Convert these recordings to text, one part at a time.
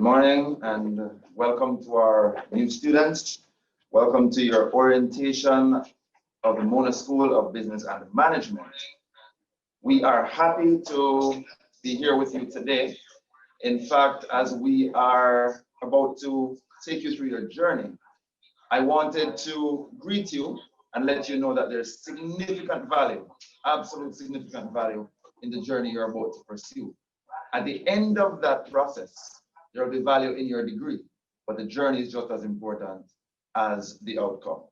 morning and welcome to our new students. Welcome to your orientation of the Mona School of Business and Management. We are happy to be here with you today. In fact, as we are about to take you through your journey, I wanted to greet you and let you know that there's significant value, absolute significant value in the journey you're about to pursue. At the end of that process, there will be value in your degree, but the journey is just as important as the outcome.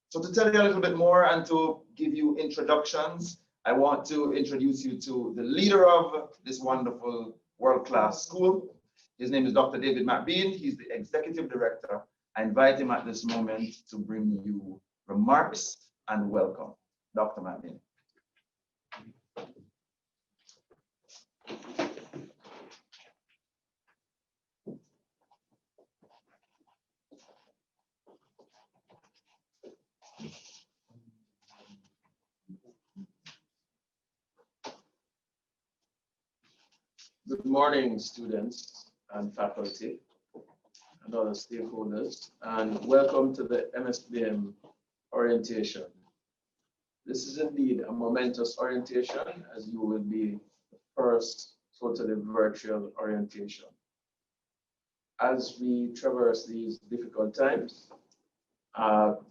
So to tell you a little bit more and to give you introductions, I want to introduce you to the leader of this wonderful world-class school. His name is Dr. David McBean. He's the executive director. I invite him at this moment to bring you remarks and welcome. Dr. McBean. Good morning, students and faculty and other stakeholders, and welcome to the MSBM orientation. This is indeed a momentous orientation, as you will be the first totally virtual orientation. As we traverse these difficult times,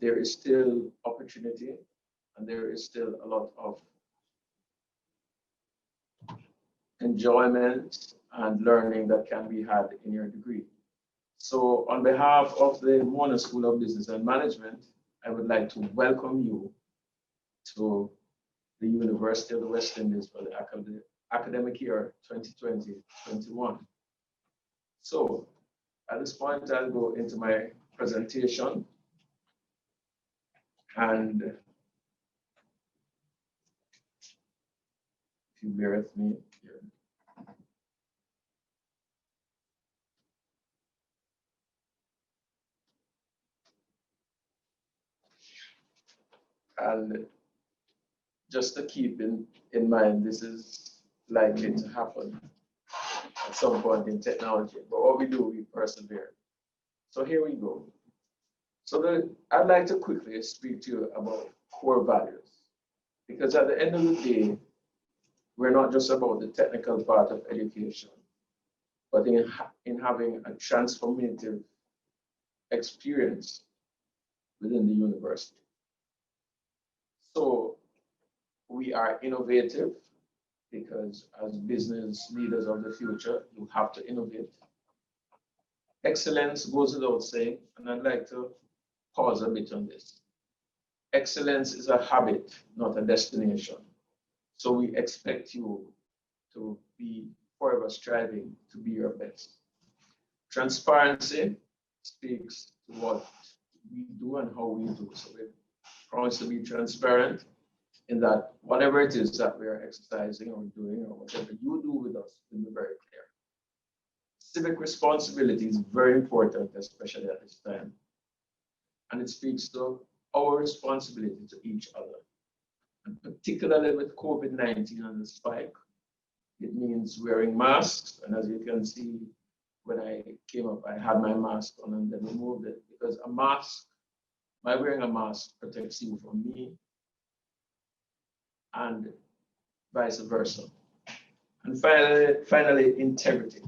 there is still opportunity and there is still a lot of enjoyment and learning that can be had in your degree. So on behalf of the Mona School of Business and Management, I would like to welcome you to the University of the West Indies for the academic year 2020-21. So at this point, I'll go into my presentation, and if you bear with me here. And just to keep in mind, this is likely to happen at some point in technology, but what we do, we persevere. So here we go. So I'd like to quickly speak to you about core values, because at the end of the day, we're not just about the technical part of education, but in having a transformative experience within the university. So we are innovative, because as business leaders of the future, you have to innovate. Excellence goes without saying, and I'd like to pause a bit on this. Excellence is a habit, not a destination. So we expect you to be forever striving to be your best. Transparency speaks to what we do and how we do. So we promise to be transparent in that whatever it is that we are exercising or doing, or whatever you do with us, will be very clear. Civic responsibility is very important, especially at this time. And it speaks to our responsibility to each other. And particularly with COVID-19 and the spike, it means wearing masks. And as you can see, when I came up, I had my mask on and then removed it, because a mask, by wearing a mask, protects you from me and vice versa. And finally, integrity.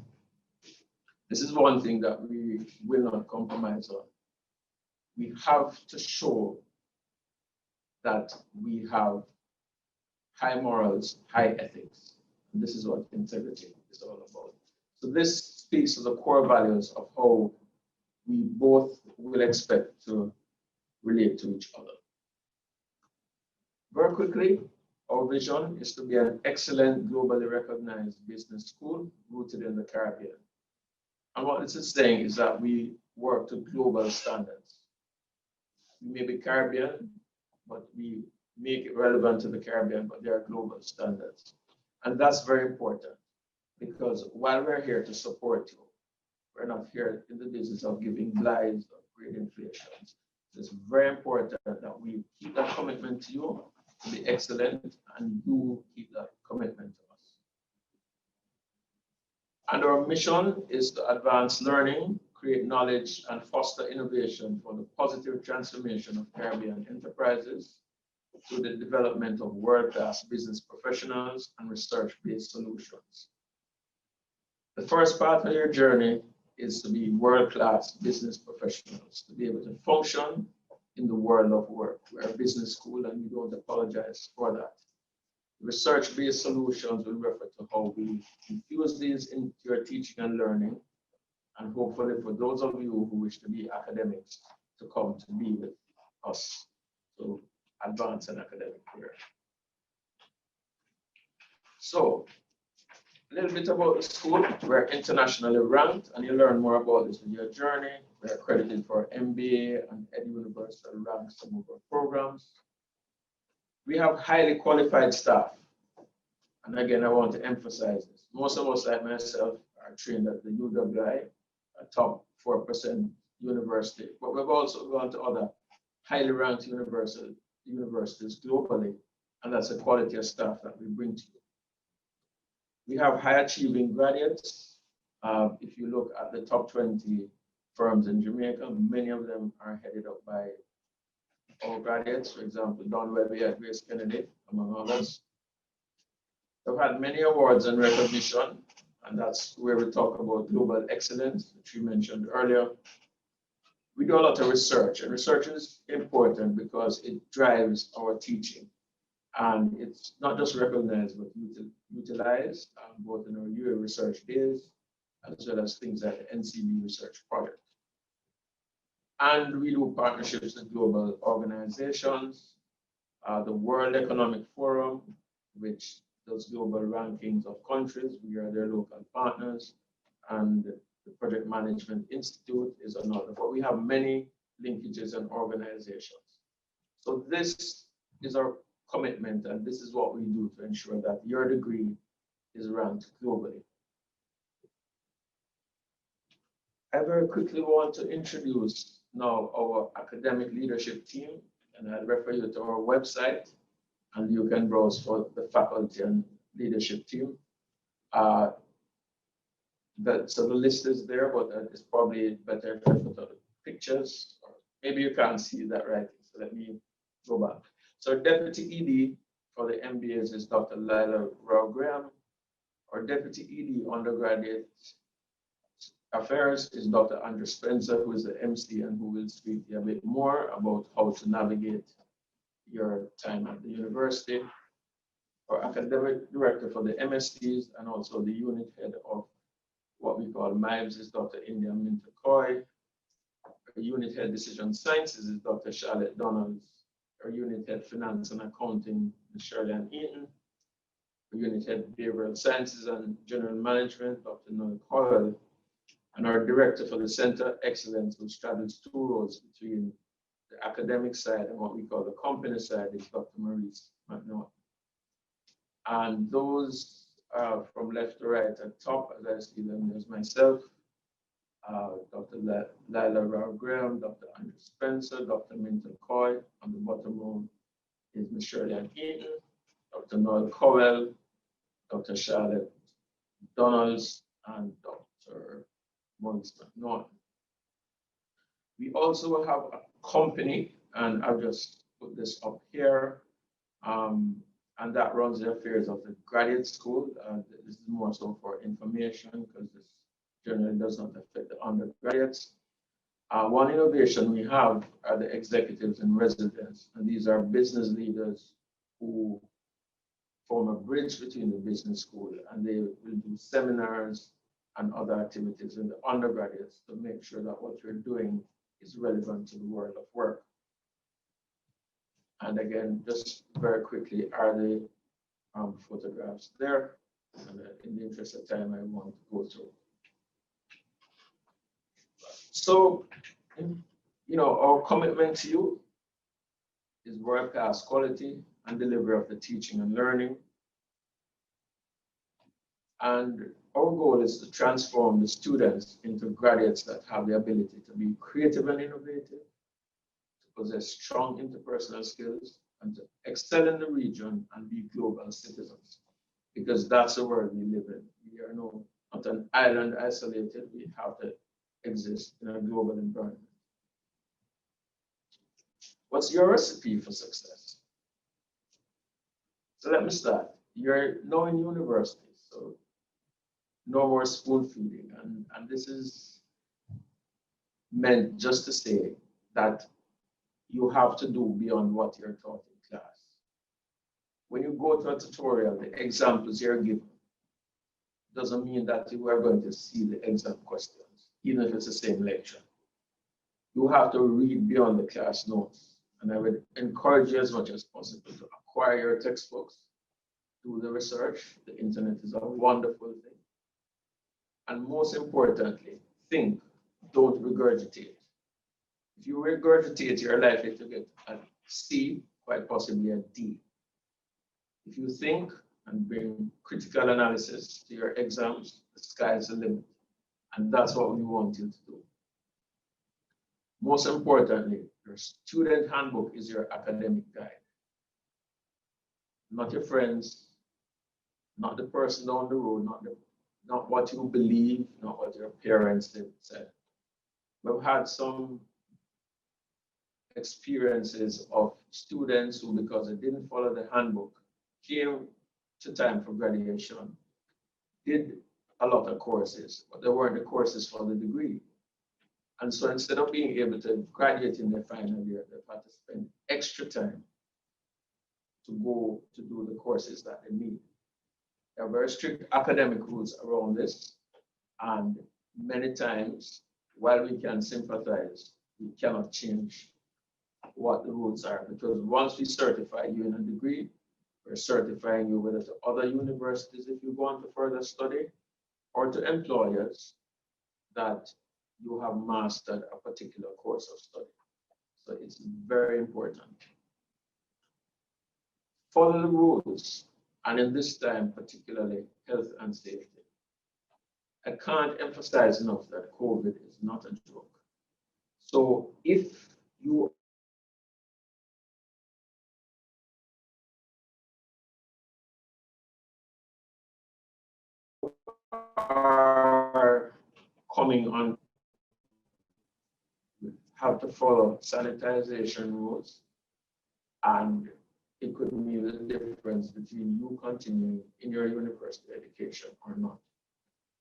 This is one thing that we will not compromise on. We have to show that we have high morals, high ethics. And this is what integrity is all about. So this speaks to the core values of how we both will expect to relate to each other. Very quickly, our vision is to be an excellent, globally recognized business school rooted in the Caribbean. And what this is saying is that we work to global standards. We may be Caribbean, but we make it relevant to the Caribbean, but there are global standards. And that's very important, because while we're here to support you, we're not here in the business of giving lies or great inflations. It's very important that we keep that commitment to you to be excellent, and you keep that commitment to us. And our mission is to advance learning, create knowledge, and foster innovation for the positive transformation of Caribbean enterprises through the development of world-class business professionals and research-based solutions. The first part of your journey is to be world-class business professionals, to be able to function in the world of work. We're a business school and we don't apologize for that. Research-based solutions will refer to how we infuse these into your teaching and learning, and hopefully for those of you who wish to be academics to come to be with us to advance an academic career. So, a little bit about the school. We're internationally ranked, and you'll learn more about this in your journey. We're accredited for MBA and Ed University ranks some of our programs. We have highly qualified staff. And again, I want to emphasize this. Most of us, like myself, are trained at the UWI, a top 4% university, but we've also gone to other highly ranked universities globally, and that's the quality of staff that we bring to you. We have high achieving graduates. If you look at the top 20 firms in Jamaica, many of them are headed up by our graduates. For example, Don Webby at Grace Kennedy, among others. We've had many awards and recognition, and that's where we talk about global excellence, which we mentioned earlier. We do a lot of research, and research is important because it drives our teaching. And it's not just recognized, but utilized both in our UA research days, as well as things like the NCB research project. And we do partnerships with global organizations, the World Economic Forum, which does global rankings of countries. We are their local partners, and the Project Management Institute is another, but we have many linkages and organizations. So this is our commitment, and this is what we do to ensure that your degree is ranked globally. I very quickly want to introduce now our academic leadership team, and I'll refer you to our website, and you can browse for the faculty and leadership team. So the list is there, but it's probably better if I put out the pictures, or maybe you can't see that right, so let me go back. So Deputy ED for the MBAs is Dr. Lila Rao-Graham. Our Deputy ED Undergraduate Affairs is Dr. Andrew Spencer, who is the MC and who will speak a bit more about how to navigate your time at the university. Our Academic Director for the MSCs and also the unit head of what we call MIBES is Dr. India Minter-Coy. Our unit head Decision Sciences is Dr. Charlotte Donalds. Our unit head Finance and Accounting is Shirley-Ann Eaton. Our unit head Behavioral Sciences and General Management, Dr. Noel Cowell. And our director for the Center Excellence, who straddles two roles between the academic side and what we call the company side, is Dr. Maurice McNaught. And those from left to right at top, as I see them, there's myself, Dr. Lila Rao-Graham, Dr. Andrew Spencer, Dr. Minton Coy. On the bottom row is Ms. Shirley-Ann Eaton, Dr. Noel Cowell, Dr. Charlotte Donalds, and Dr. Maurice McNaught. We also have a company, and I've just put this up here, and that runs the affairs of the graduate school. This is more so for information because this generally does not affect the undergraduates. One innovation we have are the executives in residence, and these are business leaders who form a bridge between the business school, and they will do seminars and other activities in the undergraduates to make sure that what you're doing is relevant to the world of work. And again, just very quickly, are the photographs there? And in the interest of time, I want to go through. So, our commitment to you is world-class quality and delivery of the teaching and learning. And our goal is to transform the students into graduates that have the ability to be creative and innovative, to possess strong interpersonal skills, and to excel in the region and be global citizens. Because that's the world we live in. We are no not an island isolated. We have to exist in a global environment. What's your recipe for success? So let me start. You're now in university, so no more spoon feeding. And this is meant just to say that you have to do beyond what you're taught in class. When you go to a tutorial, the examples you're given doesn't mean that you are going to see the exam questions, even if it's the same lecture. You have to read beyond the class notes. And I would encourage you as much as possible to acquire your textbooks, do the research. The internet is a wonderful thing. And most importantly, think, don't regurgitate. If you regurgitate, you're likely to get a C, quite possibly a D. If you think and bring critical analysis to your exams, the sky's the limit. And that's what we want you to do. Most importantly, your student handbook is your academic guide. Not your friends, not the person down the road, not what you believe, not what your parents said. We've had some experiences of students who, because they didn't follow the handbook, came to time for graduation, did a lot of courses, but they weren't the courses for the degree. And so instead of being able to graduate in their final year, they've had to spend extra time to go to do the courses that they need. There are very strict academic rules around this, and many times, while we can sympathize, we cannot change what the rules are, because once we certify you in a degree, we're certifying you whether to other universities if you go on to further study, or to employers that you have mastered a particular course of study. So it's very important. Follow the rules, and in this time, particularly health and safety. I can't emphasize enough that COVID is not a joke. So if you are coming on, have to follow sanitization rules, and it could mean the difference between you continuing in your university education or not.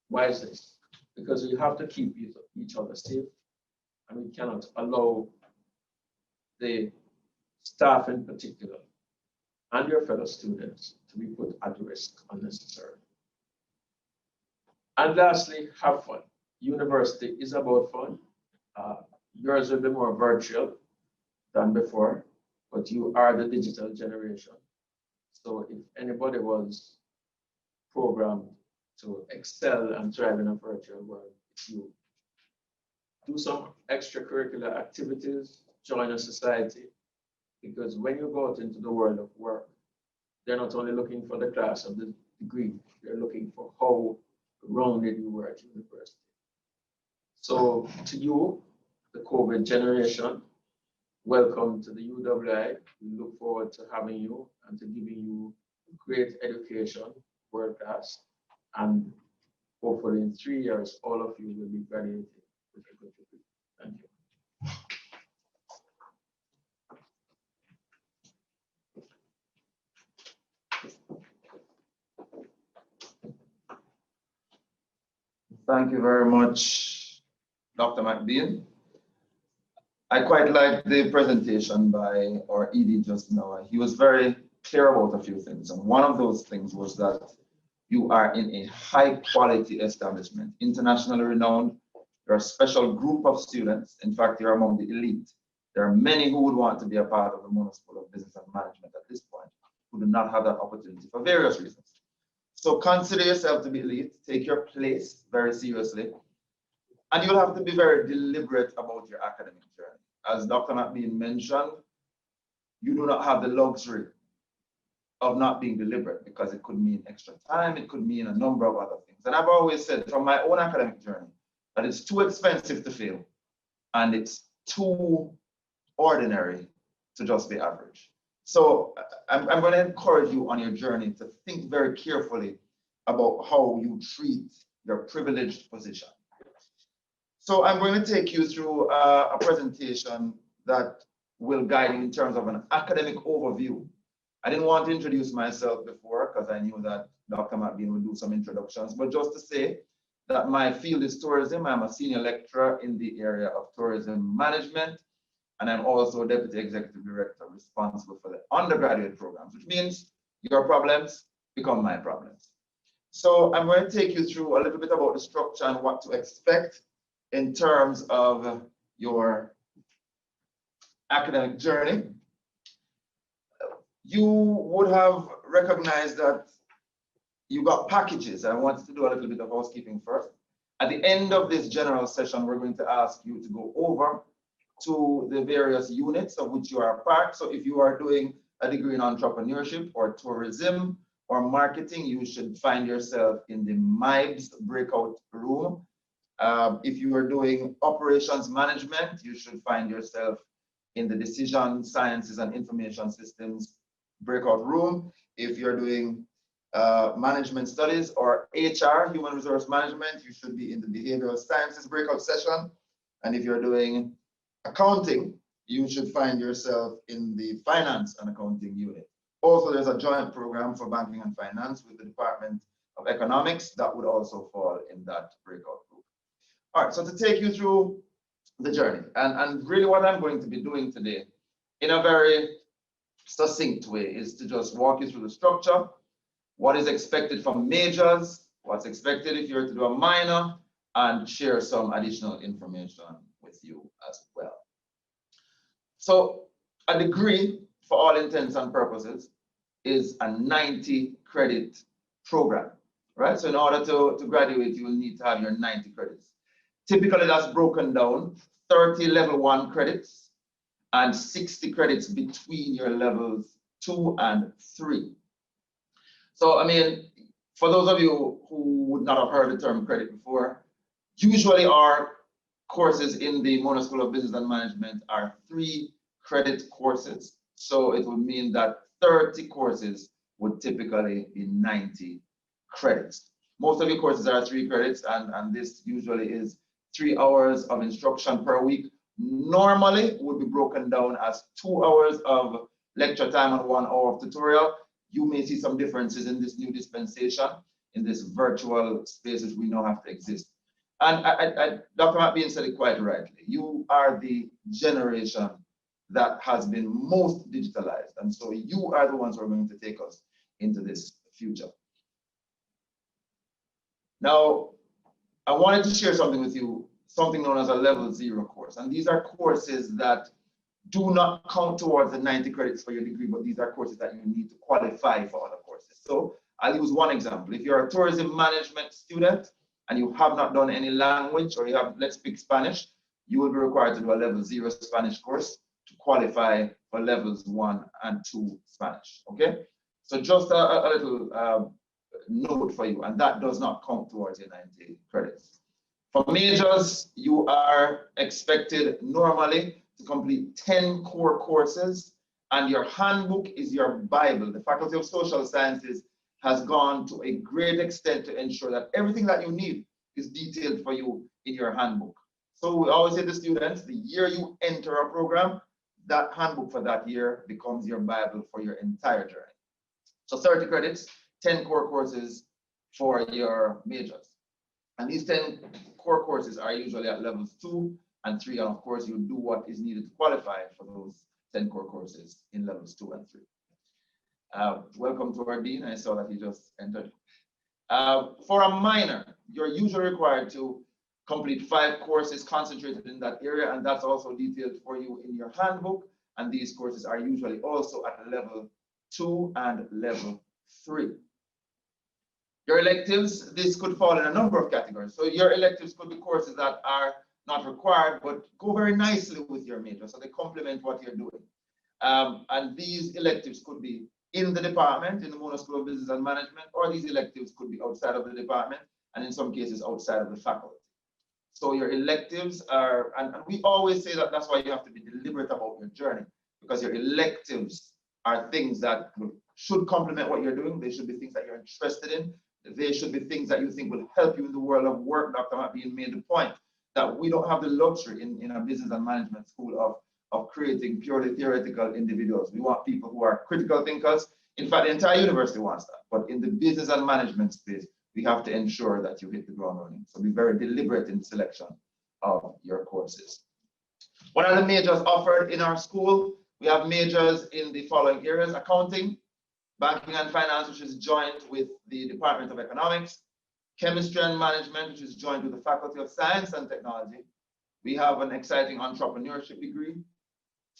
Why is this? Because we have to keep each other safe, and we cannot allow the staff in particular and your fellow students to be put at risk unnecessarily. And lastly, have fun. University is about fun. Yours will be more virtual than before, but you are the digital generation. So if anybody was programmed to excel and thrive in a virtual world, it's you. Do some extracurricular activities, join a society, because when you go out into the world of work, they're not only looking for the class of the degree, they're looking for how rounded you were at university. So to you, the COVID generation, welcome to the UWI. We look forward to having you and to giving you great education, world class, and hopefully in 3 years, all of you will be graduating with a good degree. Thank you. Thank you very much, Dr. McBean. I quite liked the presentation by our ED just now. He was very clear about a few things. And one of those things was that you are in a high quality establishment, internationally renowned. You're a special group of students. In fact, you're among the elite. There are many who would want to be a part of the Mona School of Business and Management at this point, who do not have that opportunity for various reasons. So consider yourself to be elite, take your place very seriously, and you'll have to be very deliberate about your academic journey. As Dr. McBean mentioned, you do not have the luxury of not being deliberate, because it could mean extra time, it could mean a number of other things. And I've always said from my own academic journey that it's too expensive to fail, and it's too ordinary to just be average. So I'm going to encourage you on your journey to think very carefully about how you treat your privileged position. So I'm going to take you through a presentation that will guide you in terms of an academic overview. I didn't want to introduce myself before because I knew that Dr. McBean would do some introductions, but just to say that my field is tourism. I'm a senior lecturer in the area of tourism management, and I'm also Deputy Executive Director responsible for the undergraduate programs, which means your problems become my problems. So I'm going to take you through a little bit about the structure and what to expect in terms of your academic journey. You would have recognized that you got packages. I wanted to do a little bit of housekeeping first. At the end of this general session, we're going to ask you to go over to the various units of which you are a part. So if you are doing a degree in entrepreneurship or tourism or marketing, you should find yourself in the MIBES breakout room. If you are doing operations management, you should find yourself in the decision sciences and information systems breakout room. If you're doing management studies or HR, human resource management, you should be in the behavioral sciences breakout session. And if you're doing accounting, you should find yourself in the finance and accounting unit. Also, there's a joint program for banking and finance with the Department of Economics that would also fall in that breakout group. All right, so to take you through the journey, and really what I'm going to be doing today in a very succinct way is to just walk you through the structure, what is expected from majors, what's expected if you're to do a minor, and share some additional information with you as well. So a degree, for all intents and purposes, is a 90 credit program, right? So in order to graduate, you will need to have your 90 credits. Typically, that's broken down 30 level 1 credits and 60 credits between your levels 2 and 3. So, I mean, for those of you who would not have heard the term credit before, usually our courses in the Mona School of Business and Management are 3 credit courses. So it would mean that 30 courses would typically be 90 credits. Most of your courses are 3 credits, and this usually is 3 hours of instruction per week. Normally would be broken down as 2 hours of lecture time and 1 hour of tutorial. You may see some differences in this new dispensation, in this virtual spaces we now have to exist. And Dr. McBean said it quite rightly. You are the generation that has been most digitalized. And so you are the ones who are going to take us into this future. Now, I wanted to share something with you, something known as a level 0 course. And these are courses that do not count towards the 90 credits for your degree, but these are courses that you need to qualify for other courses. So I'll use one example. If you're a tourism management student and you have not done any language, or you have, let's speak Spanish, you will be required to do a level 0 Spanish course to qualify for levels 1 and 2 Spanish, okay? So just a little note for you, and that does not count towards your 90 credits. For majors, you are expected normally to complete 10 core courses, and your handbook is your Bible. The Faculty of Social Sciences has gone to a great extent to ensure that everything that you need is detailed for you in your handbook. So we always say to students, the year you enter a program, that handbook for that year becomes your Bible for your entire journey. So 30 credits, 10 core courses for your majors. And these 10 core courses are usually at levels 2 and 3. And of course, you do what is needed to qualify for those 10 core courses in levels 2 and 3. Welcome to our dean. I saw that he just entered. For a minor, you're usually required to complete 5 courses concentrated in that area, and that's also detailed for you in your handbook. And these courses are usually also at level 2 and level 3. Your electives, this could fall in a number of categories. So your electives could be courses that are not required, but go very nicely with your major. So they complement what you're doing. And these electives could be in the department, in the Mona School of Business and Management, or these electives could be outside of the department, and in some cases outside of the faculty. So your electives are, and we always say that that's why you have to be deliberate about your journey, because your electives are things that should complement what you're doing. They should be things that you're interested in. they should be things that you think will help you in the world of work. Dr. McBean made the point that we don't have the luxury in a business and management school of creating purely theoretical individuals. We want people who are critical thinkers. In fact, the entire university wants that. But in the business and management space, we have to ensure that you hit the ground running. So be very deliberate in selection of your courses. What are the majors offered in our school? We have majors in the following areas: accounting, banking and finance, which is joined with the Department of Economics; chemistry and management, which is joined with the Faculty of Science and Technology. We have an exciting entrepreneurship degree.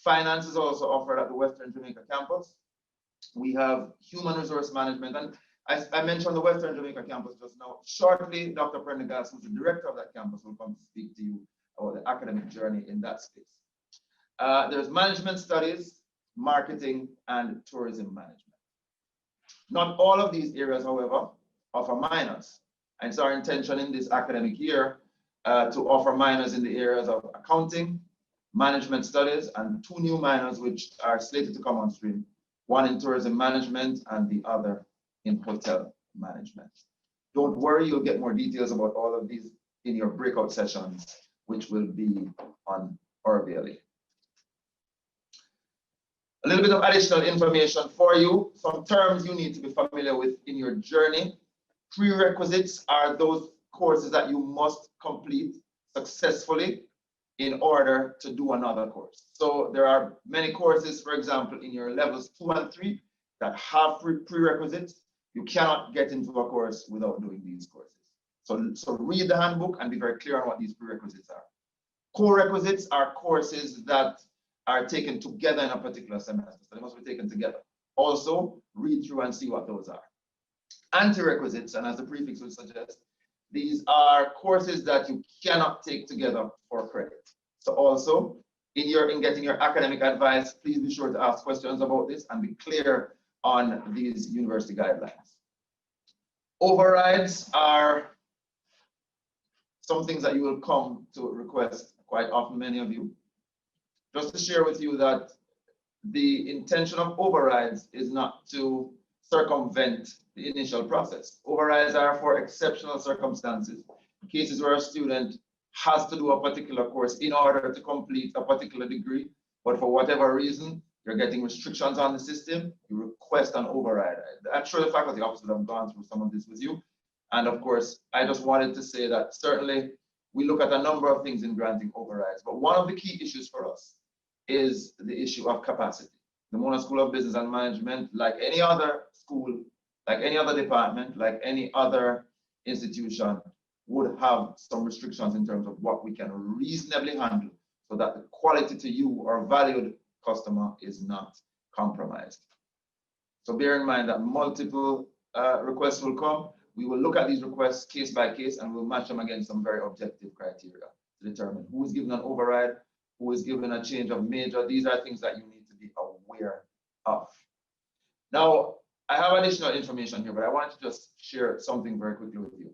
Finance is also offered at the Western Jamaica campus. We have human resource management. And I mentioned the Western Jamaica campus just now. Shortly, Dr. Prendergast, who's the director of that campus, will come to speak to you about the academic journey in that space. There's management studies, marketing, and tourism management. Not all of these areas, however, offer minors. And it's our intention in this academic year to offer minors in the areas of accounting, management studies, and 2 new minors which are slated to come on stream, one in tourism management and the other in hotel management. Don't worry, you'll get more details about all of these in your breakout sessions, which will be on Orville. A little bit of additional information for you. Some terms you need to be familiar with in your journey. Prerequisites are those courses that you must complete successfully in order to do another course. So there are many courses, for example, in your levels 2 and 3 that have prerequisites. You cannot get into a course without doing these courses. So read the handbook and be very clear on what these prerequisites are. Co-requisites are courses that are taken together in a particular semester, so they must be taken together. Also, read through and see what those are. Anti-requisites, and as the prefix would suggest, these are courses that you cannot take together for credit. So also, in getting your academic advice, please be sure to ask questions about this and be clear on these university guidelines. Overrides are some things that you will come to request quite often, many of you. Just to share with you that the intention of overrides is not to circumvent the initial process. Overrides are for exceptional circumstances, cases where a student has to do a particular course in order to complete a particular degree, but for whatever reason, you're getting restrictions on the system, you request an override. I'm sure the faculty officers have gone through some of this with you. And of course, I just wanted to say that certainly we look at a number of things in granting overrides, but one of the key issues for us is the issue of capacity. The Mona School of Business and Management, like any other school, like any other department, like any other institution, would have some restrictions in terms of what we can reasonably handle so that the quality to you, our valued customer, is not compromised. So bear in mind that multiple requests will come. We will look at these requests case by case and we'll match them against some very objective criteria to determine who is given an override, who is given a change of major. These are things that you need to be aware of. Now, I have additional information here, but I want to just share something very quickly with you.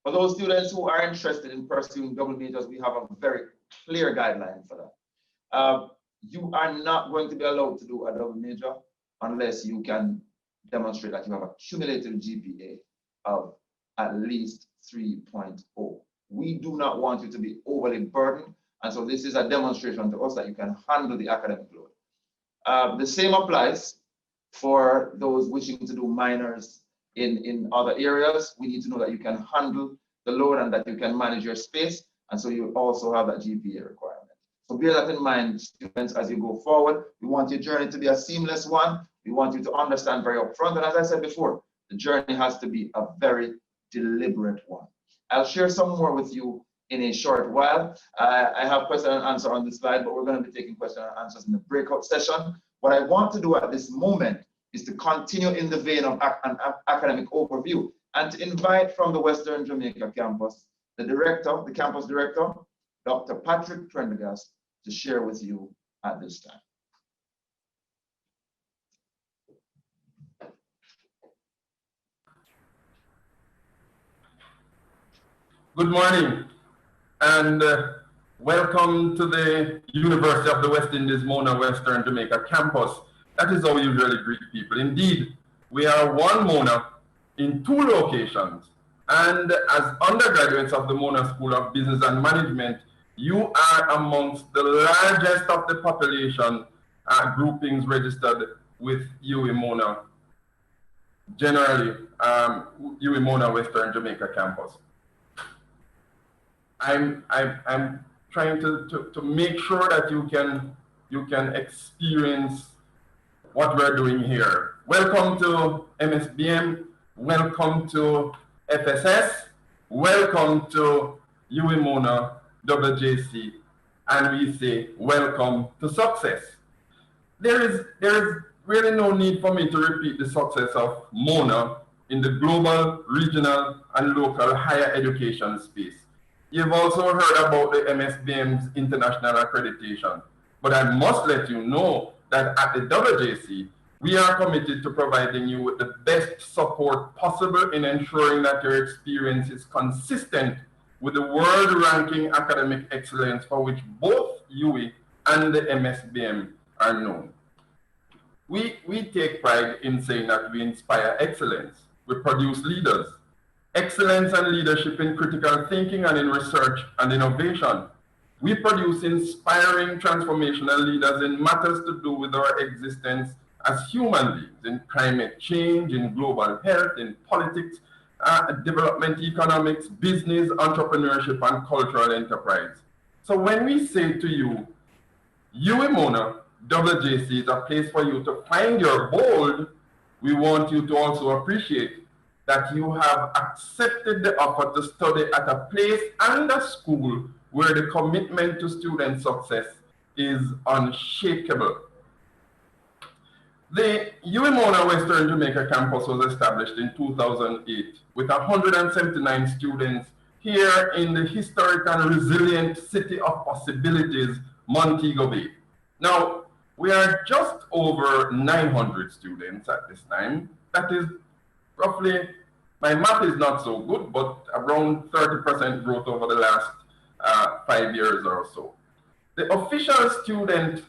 For those students who are interested in pursuing double majors, we have a very clear guideline for that. You are not going to be allowed to do a double major unless you can demonstrate that you have a cumulative GPA of at least 3.0. We do not want you to be overly burdened, and so this is a demonstration to us that you can handle the academic load. The same applies for those wishing to do minors in other areas. We need to know that you can handle the load and that you can manage your space, and so you also have that GPA requirement. So bear that in mind, students, as you go forward. We want your journey to be a seamless one. We want you to understand very upfront, and as I said before, the journey has to be a very deliberate one. I'll share some more with you in a short while. I have question and answer on the slide, but we're going to be taking question and answers in the breakout session. What I want to do at this moment is to continue in the vein of an academic overview and to invite from the Western Jamaica campus, the director, the campus director, Dr. Patrick Prendergast, to share with you at this time. Good morning and welcome to the University of the West Indies Mona Western Jamaica campus. That is how we usually greet people. Indeed, we are one Mona in 2 locations. And as undergraduates of the Mona School of Business and Management, you are amongst the largest of the population groupings registered with UWI Mona, generally UWI Mona Western Jamaica campus. I'm trying to make sure that you can experience what we're doing here. Welcome to MSBM, welcome to FSS, welcome to UWI Mona WJC, and we say welcome to success. There is really no need for me to repeat the success of Mona in the global, regional, and local higher education space. You've also heard about the MSBM's international accreditation, but I must let you know that at the WJC, we are committed to providing you with the best support possible in ensuring that your experience is consistent with the world-ranking academic excellence for which both UWI and the MSBM are known. We take pride in saying that we inspire excellence. We produce leaders. Excellence and leadership in critical thinking and in research and innovation. We produce inspiring transformational leaders in matters to do with our existence as human beings, in climate change, in global health, in politics, development economics, business, entrepreneurship, and cultural enterprise. So when we say to you, UWI Mona WJC is a place for you to find your gold, we want you to also appreciate that you have accepted the offer to study at a place and a school where the commitment to student success is unshakable. The UWI Mona Western Jamaica campus was established in 2008 with 179 students here in the historic and resilient city of possibilities, Montego Bay. Now, we are just over 900 students at this time. That is roughly, my math is not so good, but around 30% growth over the last 5 years or so. The official student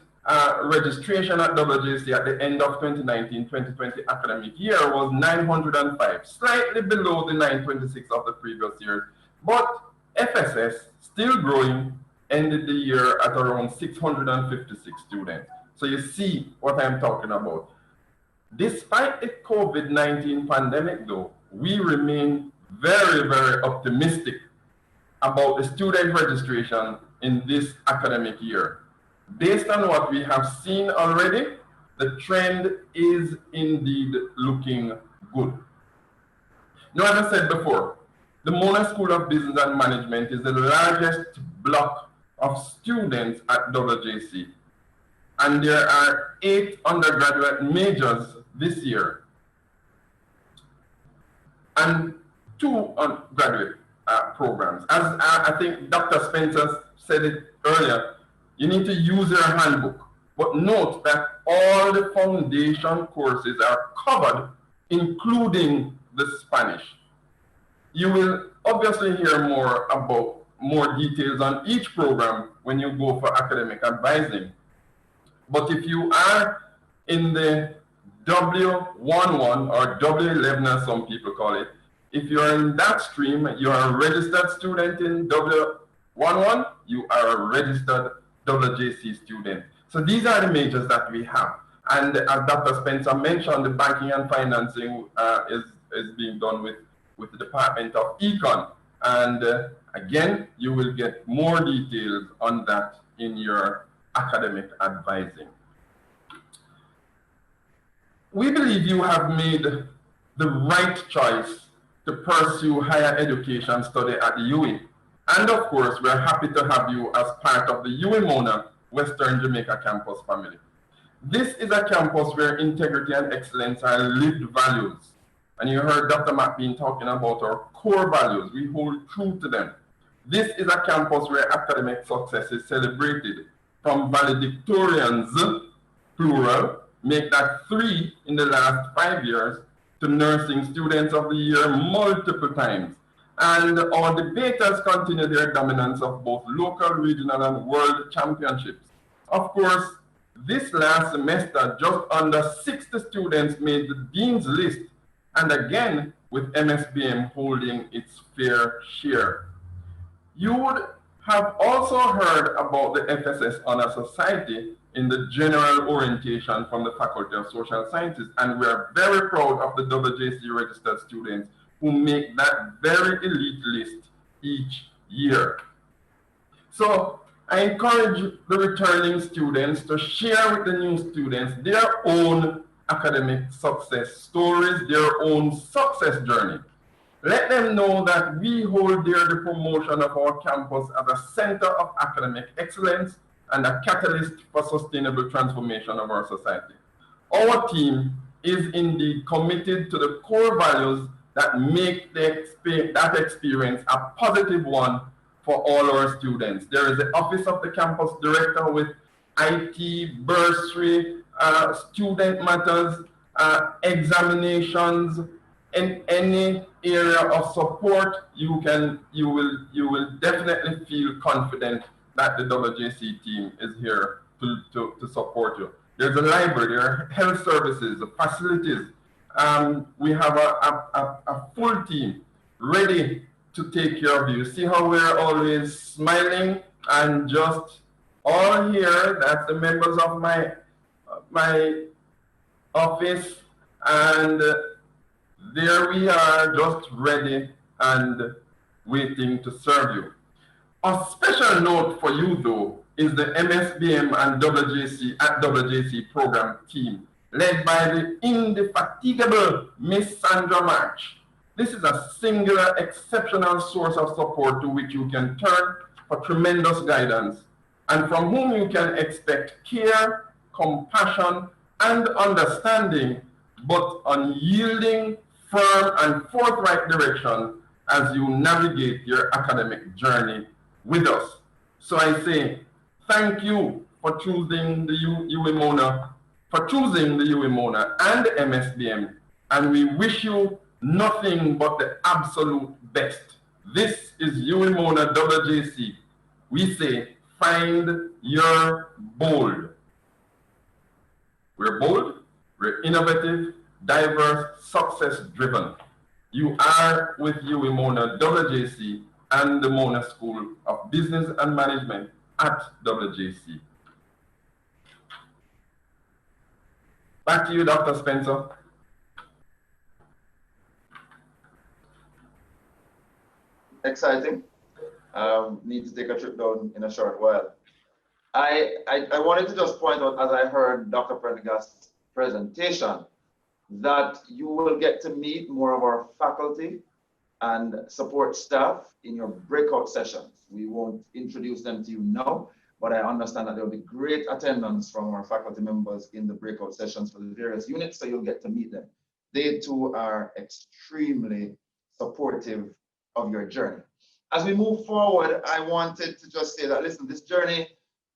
registration at WJC at the end of 2019-2020 academic year was 905, slightly below the 926 of the previous year. But FSS, still growing, ended the year at around 656 students. So you see what I'm talking about. Despite the COVID-19 pandemic though, we remain very, very optimistic about the student registration in this academic year. Based on what we have seen already, the trend is indeed looking good. Now, as I said before, the Mona School of Business and Management is the largest block of students at WJC. And there are 8 undergraduate majors this year and 2 undergraduate programs. As I think Dr. Spencer said it earlier, you need to use your handbook. But note that all the foundation courses are covered, including the Spanish. You will obviously hear more details on each program when you go for academic advising. But if you are in the W11 or W11 as some people call it, if you're in that stream, you're a registered student in W11, you are a registered WJC student. So these are the majors that we have. And as Dr. Spencer mentioned, the banking and financing is being done with the Department of Econ. And again, you will get more details on that in your academic advising. We believe you have made the right choice to pursue higher education study at UWI. And of course, we're happy to have you as part of the UWI Mona Western Jamaica campus family. This is a campus where integrity and excellence are lived values. And you heard Dr. McBean talking about our core values. We hold true to them. This is a campus where academic success is celebrated, from valedictorians, plural, make that 3 in the last 5 years, to nursing students of the year multiple times. And our debaters continue their dominance of both local, regional, and world championships. Of course, this last semester, just under 60 students made the Dean's List. And again, with MSBM holding its fair share. You would have also heard about the FSS Honor Society in the general orientation from the Faculty of Social Sciences, and we are very proud of the WJC registered students who make that very elite list each year. So I encourage the returning students to share with the new students their own academic success stories, their own success journey. Let them know that we hold dear the promotion of our campus as a center of academic excellence and a catalyst for sustainable transformation of our society. Our team is indeed committed to the core values that make that experience a positive one for all our students. There is the Office of the Campus Director with IT, bursary, student matters, examinations, in any area of support. You will definitely feel confident that the WJC team is here to support you. There's a library, there are health services, facilities. We have a full team ready to take care of you. See how we're always smiling and just all here. That's the members of my office, and there we are, just ready and waiting to serve you. A special note for you, though, is the MSBM and WJC program team, led by the indefatigable Miss Sandra March. This is a singular, exceptional source of support to which you can turn for tremendous guidance, and from whom you can expect care, compassion, and understanding, but unyielding, firm, and forthright direction as you navigate your academic journey with us. So I say thank you for choosing the UEMONA, and the MSBM, and we wish you nothing but the absolute best. This is UEMONA WJC. We say, find your bold. We're bold, we're innovative, diverse, success-driven. You are with UEMONA WJC and the Mona School of Business and Management at WJC. Back to you, Dr. Spencer. Exciting. Need to take a trip down in a short while. I wanted to just point out, as I heard Dr. Prendergast's presentation, that you will get to meet more of our faculty and support staff in your breakout sessions. We won't introduce them to you now, but I understand that there will be great attendance from our faculty members in the breakout sessions for the various units, so you'll get to meet them. They too are extremely supportive of your journey. As we move forward, I wanted to just say that, listen, this journey,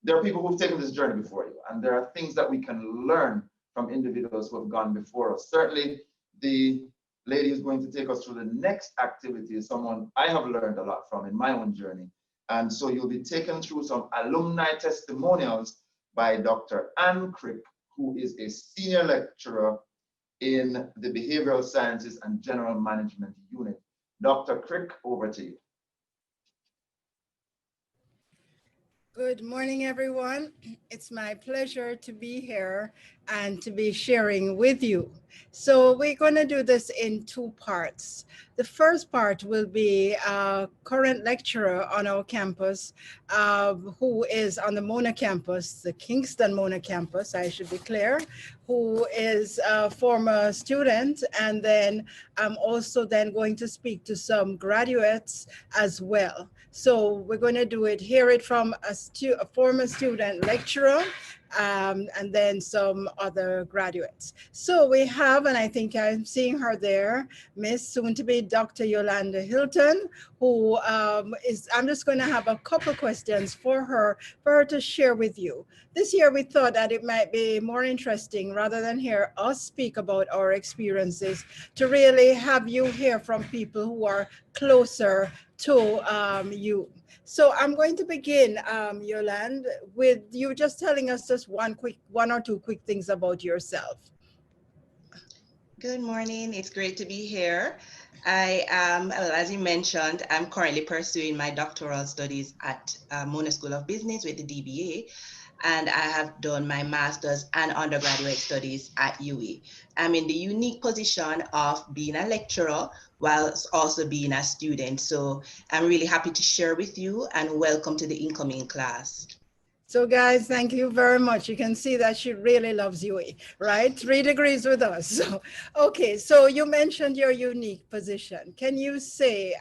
there are people who've taken this journey before you, and there are things that we can learn from individuals who have gone before us. Certainly, the lady who's going to take us through the next activity is someone I have learned a lot from in my own journey. And so you'll be taken through some alumni testimonials by Dr. Ann Crick, who is a senior lecturer in the Behavioral Sciences and General Management Unit. Dr. Crick, over to you. Good morning, everyone. It's my pleasure to be here and to be sharing with you. So we're going to do this in two parts. The first part will be a current lecturer on our campus who is on the Mona campus, the Kingston Mona campus, I should be clear, who is a former student. And then I'm also then going to speak to some graduates as well. So we're going to hear it from a former student lecturer, and then some other graduates. So we have, and I think I'm seeing her there, Miss soon-to-be Dr. Yolanda Hilton, who I'm just going to have a couple questions for her to share with you. This year we thought that it might be more interesting, rather than hear us speak about our experiences, to really have you hear from people who are closer to you. So I'm going to begin, Yolanda, with you just telling us just one or two quick things about yourself. Good morning. It's great to be here. I am, well, as you mentioned, I'm currently pursuing my doctoral studies at Mona School of Business with the DBA, and I have done my master's and undergraduate studies at UWI. I'm in the unique position of being a lecturer while also being a student. So I'm really happy to share with you, and welcome to the incoming class. So guys, thank you very much. You can see that she really loves UA, right? 3 degrees with us. So, okay, so you mentioned your unique position. Can you say,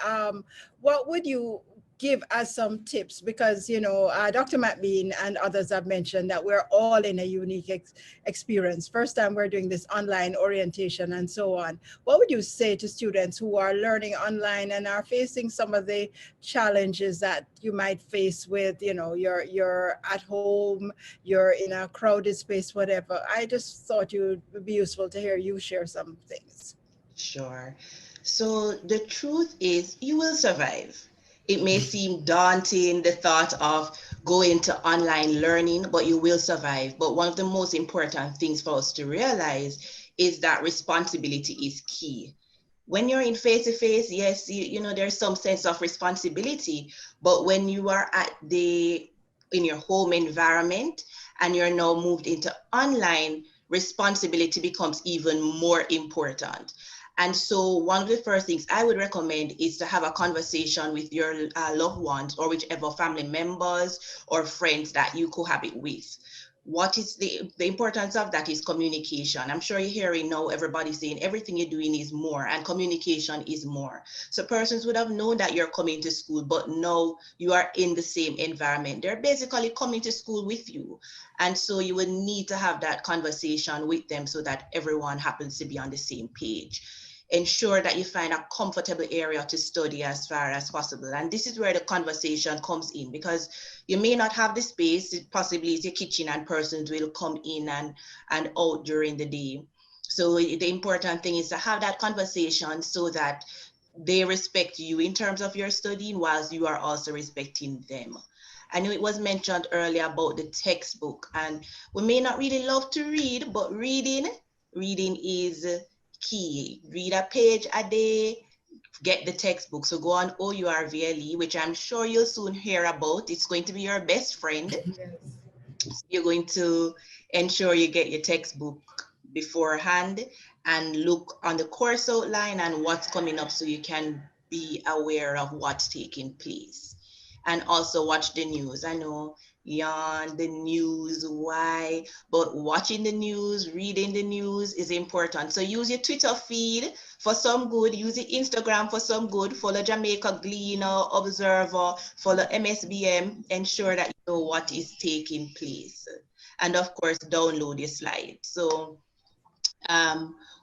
what would you give us some tips? Because, Dr. Matt Bean and others have mentioned that we're all in a unique experience. First time we're doing this online orientation and so on. What would you say to students who are learning online and are facing some of the challenges that you might face with, you're at home, you're in a crowded space, whatever? I just thought it would be useful to hear you share some things. Sure. So the truth is, you will survive. It may seem daunting, the thought of going to online learning, but you will survive. But one of the most important things for us to realize is that responsibility is key. When you're in face-to-face, yes, there's some sense of responsibility, but when you are in your home environment and you're now moved into online, responsibility becomes even more important. And so one of the first things I would recommend is to have a conversation with your loved ones or whichever family members or friends that you cohabit with. What is the importance of that is communication. I'm sure you're hearing now everybody saying everything you're doing is more, and communication is more. So persons would have known that you're coming to school, but now you are in the same environment. They're basically coming to school with you. And so you would need to have that conversation with them so that everyone happens to be on the same page. Ensure that you find a comfortable area to study as far as possible. And this is where the conversation comes in, because you may not have the space, it possibly is your kitchen and persons will come in and out during the day. So the important thing is to have that conversation so that they respect you in terms of your studying whilst you are also respecting them. I know it was mentioned earlier about the textbook, and we may not really love to read, but reading is key. Read a page a day, get the textbook. So go on OURVLE, which I'm sure you'll soon hear about. It's going to be your best friend. Yes. You're going to ensure you get your textbook beforehand and look on the course outline and what's coming up so you can be aware of what's taking place. And also watch the news. I know, yawn, the news, why, but watching the news, reading the news is important. So use your Twitter feed for some good, use your Instagram for some good, follow Jamaica Gleaner, Observer, follow MSBM, ensure that you know what is taking place. And of course, download your slides. So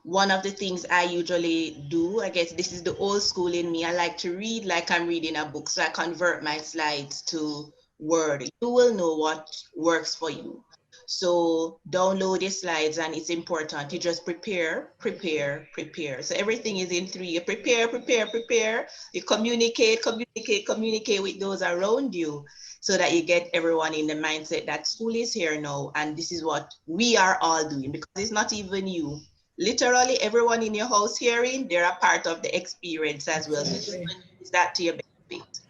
one of the things I usually do, I guess this is the old school in me, I like to read like I'm reading a book. So I convert my slides to Word. You will know what works for you. So download your slides, and it's important. You just prepare. So everything is in three. You prepare. You communicate with those around you so that you get everyone in the mindset that school is here now. And this is what we are all doing, because it's not even you. Literally everyone in your house hearing, they're a part of the experience as well. So just use that to your benefit.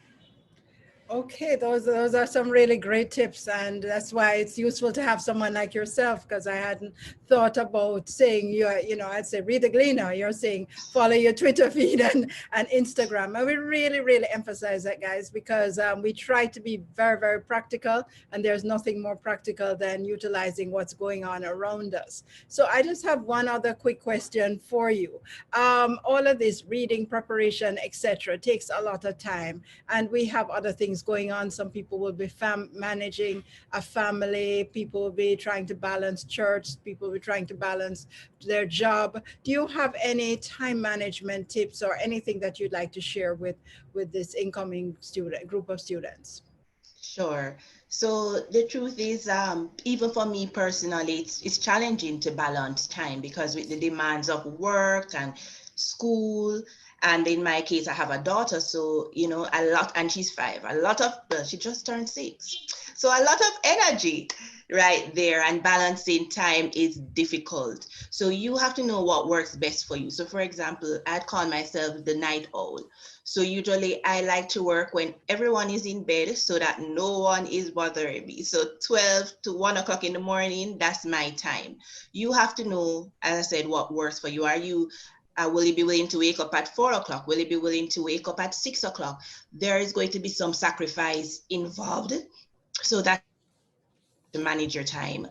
Okay, those are some really great tips, and that's why it's useful to have someone like yourself, because I hadn't thought about saying I'd say read the Gleaner. You're saying follow your Twitter feed and Instagram, and we really emphasize that, guys, because we try to be very practical, and there's nothing more practical than utilizing what's going on around us. So I just have one other quick question for you. All of this reading preparation, etc., takes a lot of time, and we have other things going on. Some people will be managing a family, people will be trying to balance church, people will be trying to balance their job. Do you have any time management tips or anything that you'd like to share with this incoming group of students? Sure. So the truth is, even for me personally, it's challenging to balance time, because with the demands of work and school, and in my case, I have a daughter, so a lot, and she's 5. A lot of, well, she just turned 6. So a lot of energy right there, and balancing time is difficult. So you have to know what works best for you. So for example, I'd call myself the night owl. So usually I like to work when everyone is in bed so that no one is bothering me. So 12 to 1 o'clock in the morning, that's my time. You have to know, as I said, what works for you. Will you be willing to wake up at 4 o'clock? Will you be willing to wake up at 6 o'clock? There is going to be some sacrifice involved. So that to manage your time.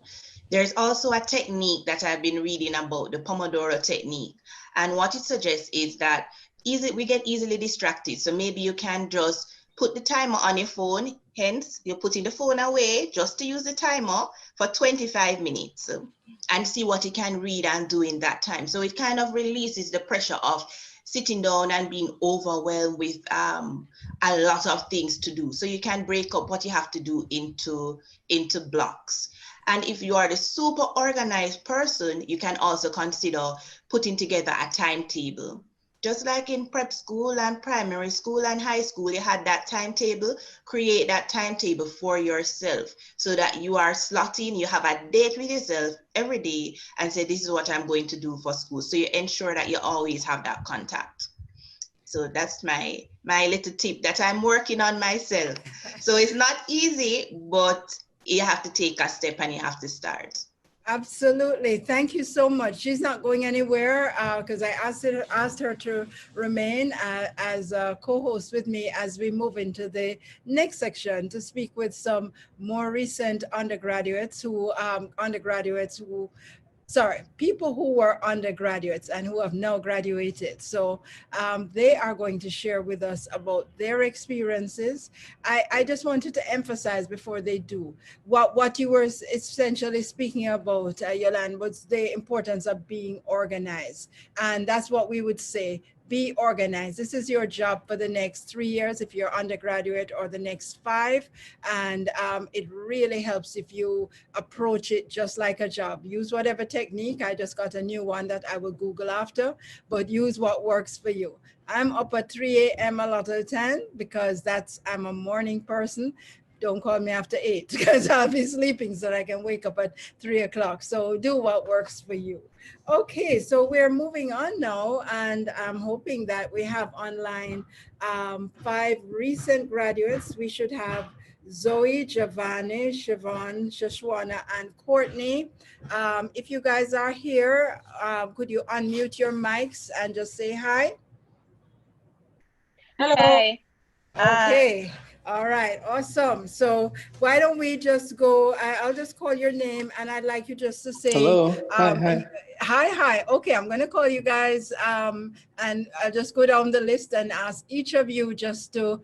There's also a technique that I've been reading about, the Pomodoro technique. And what it suggests is that we get easily distracted. So maybe you can just put the timer on your phone. Hence, you're putting the phone away just to use the timer for 25 minutes and see what you can read and do in that time. So it kind of releases the pressure of sitting down and being overwhelmed with a lot of things to do. So you can break up what you have to do into blocks. And if you are the super organized person, you can also consider putting together a timetable. Just like in prep school and primary school and high school, you had that timetable. Create that timetable for yourself so that you are slotting, you have a date with yourself every day and say, this is what I'm going to do for school. So you ensure that you always have that contact. So that's my little tip that I'm working on myself. So it's not easy, but you have to take a step and you have to start. Absolutely. Thank you so much. She's not going anywhere because I asked her to remain as a co-host with me as we move into the next section to speak with some more recent people who were undergraduates and who have now graduated. So they are going to share with us about their experiences. I just wanted to emphasize before they do, what you were essentially speaking about, Yolande, was the importance of being organized. And that's what we would say. Be organized. This is your job for the next 3 years if you're undergraduate, or the next 5. And it really helps if you approach it just like a job. Use whatever technique. I just got a new one that I will Google after, but use what works for you. I'm up at 3 a.m. a lot of the time because I'm a morning person. Don't call me after 8 because I'll be sleeping so that I can wake up at 3 o'clock. So do what works for you. Okay, so we're moving on now, and I'm hoping that we have online 5 recent graduates. We should have Zoe, Giovanni, Siobhan, Shoshwana, and Courtney. If you guys are here, could you unmute your mics and just say hi? Hello. Hi. Okay. All right. Awesome. So why don't we just go? I'll just call your name, and I'd like you just to say Hello. Hi. Hi. Okay, I'm going to call you guys, and I'll just go down the list and ask each of you just to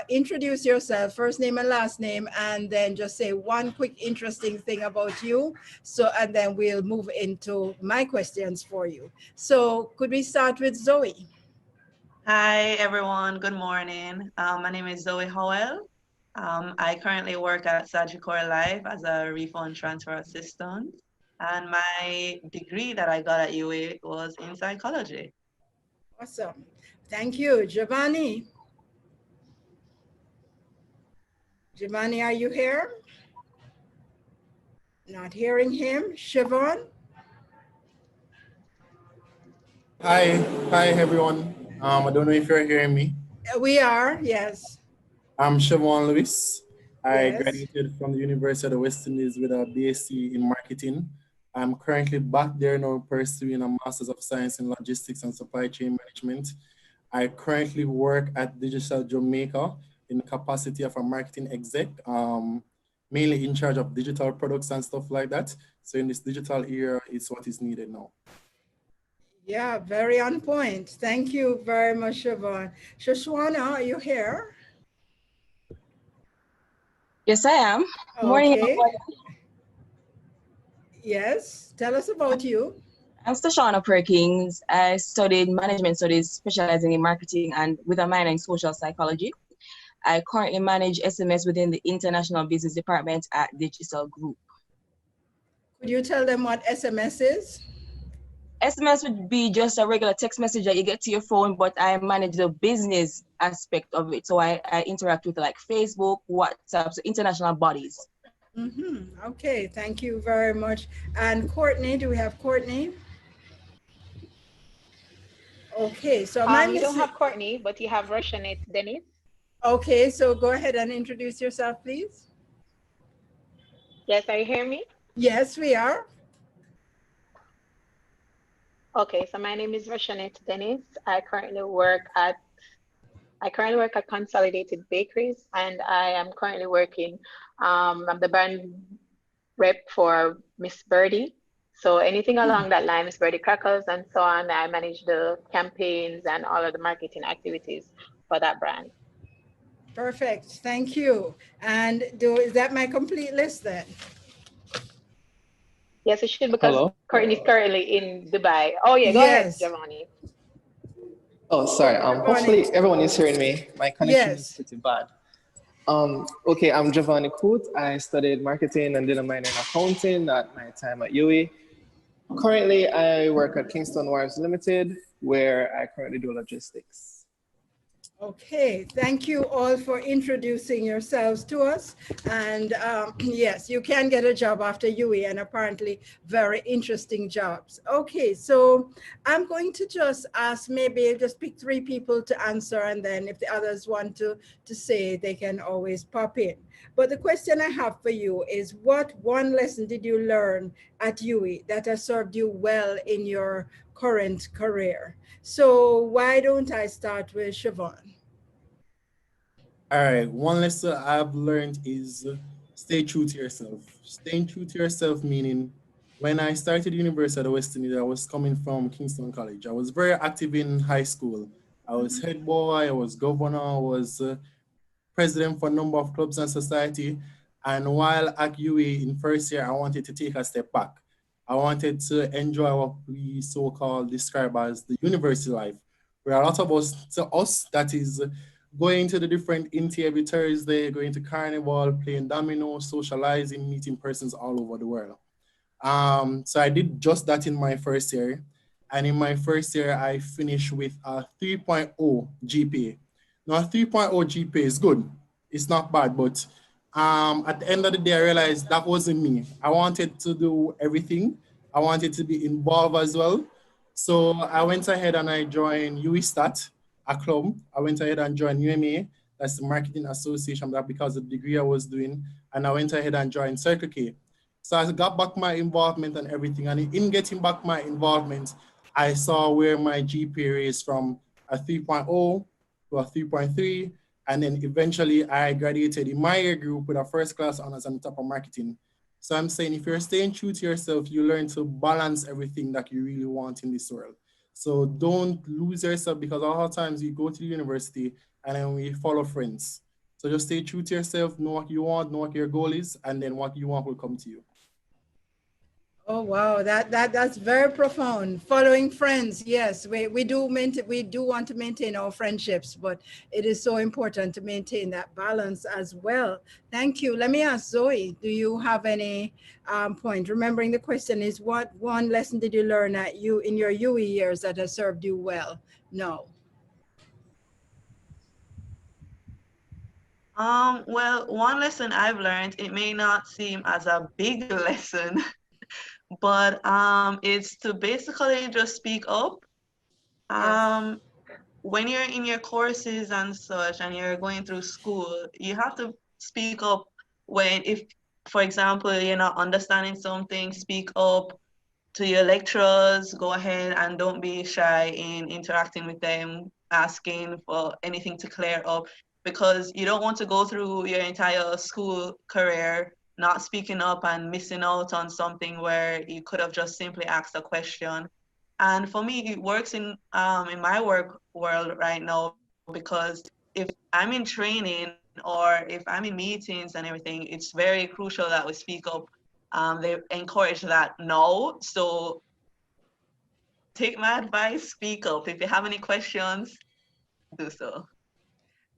introduce yourself, first name and last name, and then just say one quick interesting thing about you. So, and then we'll move into my questions for you. So could we start with Zoe? Hi, everyone. Good morning. My name is Zoe Howell. I currently work at Sagicor Life as a refund transfer assistant. And my degree that I got at UA was in psychology. Awesome. Thank you. Giovanni? Giovanni, are you here? Not hearing him. Siobhan? Hi everyone. I don't know if you're hearing me. We are, yes. I'm Siobhan Lewis. I Yes. graduated from the University of the West Indies with a BSc in marketing. I'm currently back there now pursuing a Master's of Science in Logistics and Supply Chain Management. I currently work at Digital Jamaica in the capacity of a marketing exec, mainly in charge of digital products and stuff like that. So in this digital era, it's what is needed now. Yeah, very on point. Thank you very much, Siobhan. Shoshwana, are you here? Yes, I am. Okay. Morning, everyone. Yes, tell us about you. I'm Shoshana Perkins. I studied management studies, specializing in marketing and with a minor in social psychology. I currently manage SMS within the International Business Department at Digital Group. Could you tell them what SMS is? SMS would be just a regular text message that you get to your phone, but I manage the business aspect of it. So I interact with like Facebook, WhatsApp, so international bodies. Okay, thank you very much. And Courtney, do we have Courtney? Okay, so am I You don't missing? have Courtney, but you have Roshanet Dennis. Okay, so go ahead and introduce yourself, please. Yes, are you hearing me? Yes, we are. Okay, so my name is Roshanet Dennis. I currently work at Consolidated Bakeries, and I am currently working. I'm the brand rep for Miss Birdie. So anything along that line, Miss Birdie Crackers and so on, I manage the campaigns and all of the marketing activities for that brand. Perfect, thank you. And is that my complete list then? Yes, it should, because Hello. Courtney's currently in Dubai. Oh yeah, go ahead, Yes. Giovanni. Oh, sorry. Hopefully everyone is hearing me. My connection is Yes. pretty bad. Okay, I'm Giovanni Koot. I studied marketing and did a minor in accounting at my time at UWI. Currently, I work at Kingston Wharves Limited, where I currently do logistics. Okay, thank you all for introducing yourselves to us. And yes, you can get a job after UE, and apparently very interesting jobs. Okay, so I'm going to just ask, maybe just pick 3 people to answer, and then if the others want to say, they can always pop in. But the question I have for you is, what one lesson did you learn at UE that has served you well in your current career? So why don't I start with Siobhan? All right, one lesson I've learned is stay true to yourself. Staying true to yourself, meaning when I started university at West Indies, I was coming from Kingston College. I was very active in high school. I was head boy, I was governor, I was president for a number of clubs and society. And while at UA in first year, I wanted to take a step back. I wanted to enjoy what we so-called describe as the university life, where a lot of us, that is going to the different Inti every Thursday, going to carnival, playing domino, socializing, meeting persons all over the world. So I did just that in my first year. And in my first year, I finished with a 3.0 GPA. Now, a 3.0 GPA is good. It's not bad, but at the end of the day, I realized that wasn't me. I wanted to do everything. I wanted to be involved as well. So I went ahead and I joined UESTAT, a club. I went ahead and joined UMA, that's the Marketing Association, that because of the degree I was doing. And I went ahead and joined Circle K. So I got back my involvement and everything. And in getting back my involvement, I saw where my GPA is from a 3.0 to a 3.3. And then eventually I graduated in my year group with a first class honors on top of marketing. So I'm saying if you're staying true to yourself, you learn to balance everything that you really want in this world. So don't lose yourself, because a lot of times you go to the university and then we follow friends. So just stay true to yourself, know what you want, know what your goal is, and then what you want will come to you. Oh wow, that's very profound. Following friends, yes, we do want to maintain our friendships, but it is so important to maintain that balance as well. Thank you. Let me ask Zoe, do you have any point? Remembering the question is, what one lesson did you learn in your UE years that has served you well? No. Well, one lesson I've learned, it may not seem as a big lesson, but it's to basically just speak up. Yes. When you're in your courses and such, and you're going through school, you have to speak up if, for example, you're not understanding something, speak up to your lecturers, go ahead and don't be shy in interacting with them, asking for anything to clear up, because you don't want to go through your entire school career not speaking up and missing out on something where you could have just simply asked a question. And for me, it works in my work world right now, because if I'm in training or if I'm in meetings and everything, it's very crucial that we speak up. They encourage that now. So take my advice, speak up. If you have any questions, do so.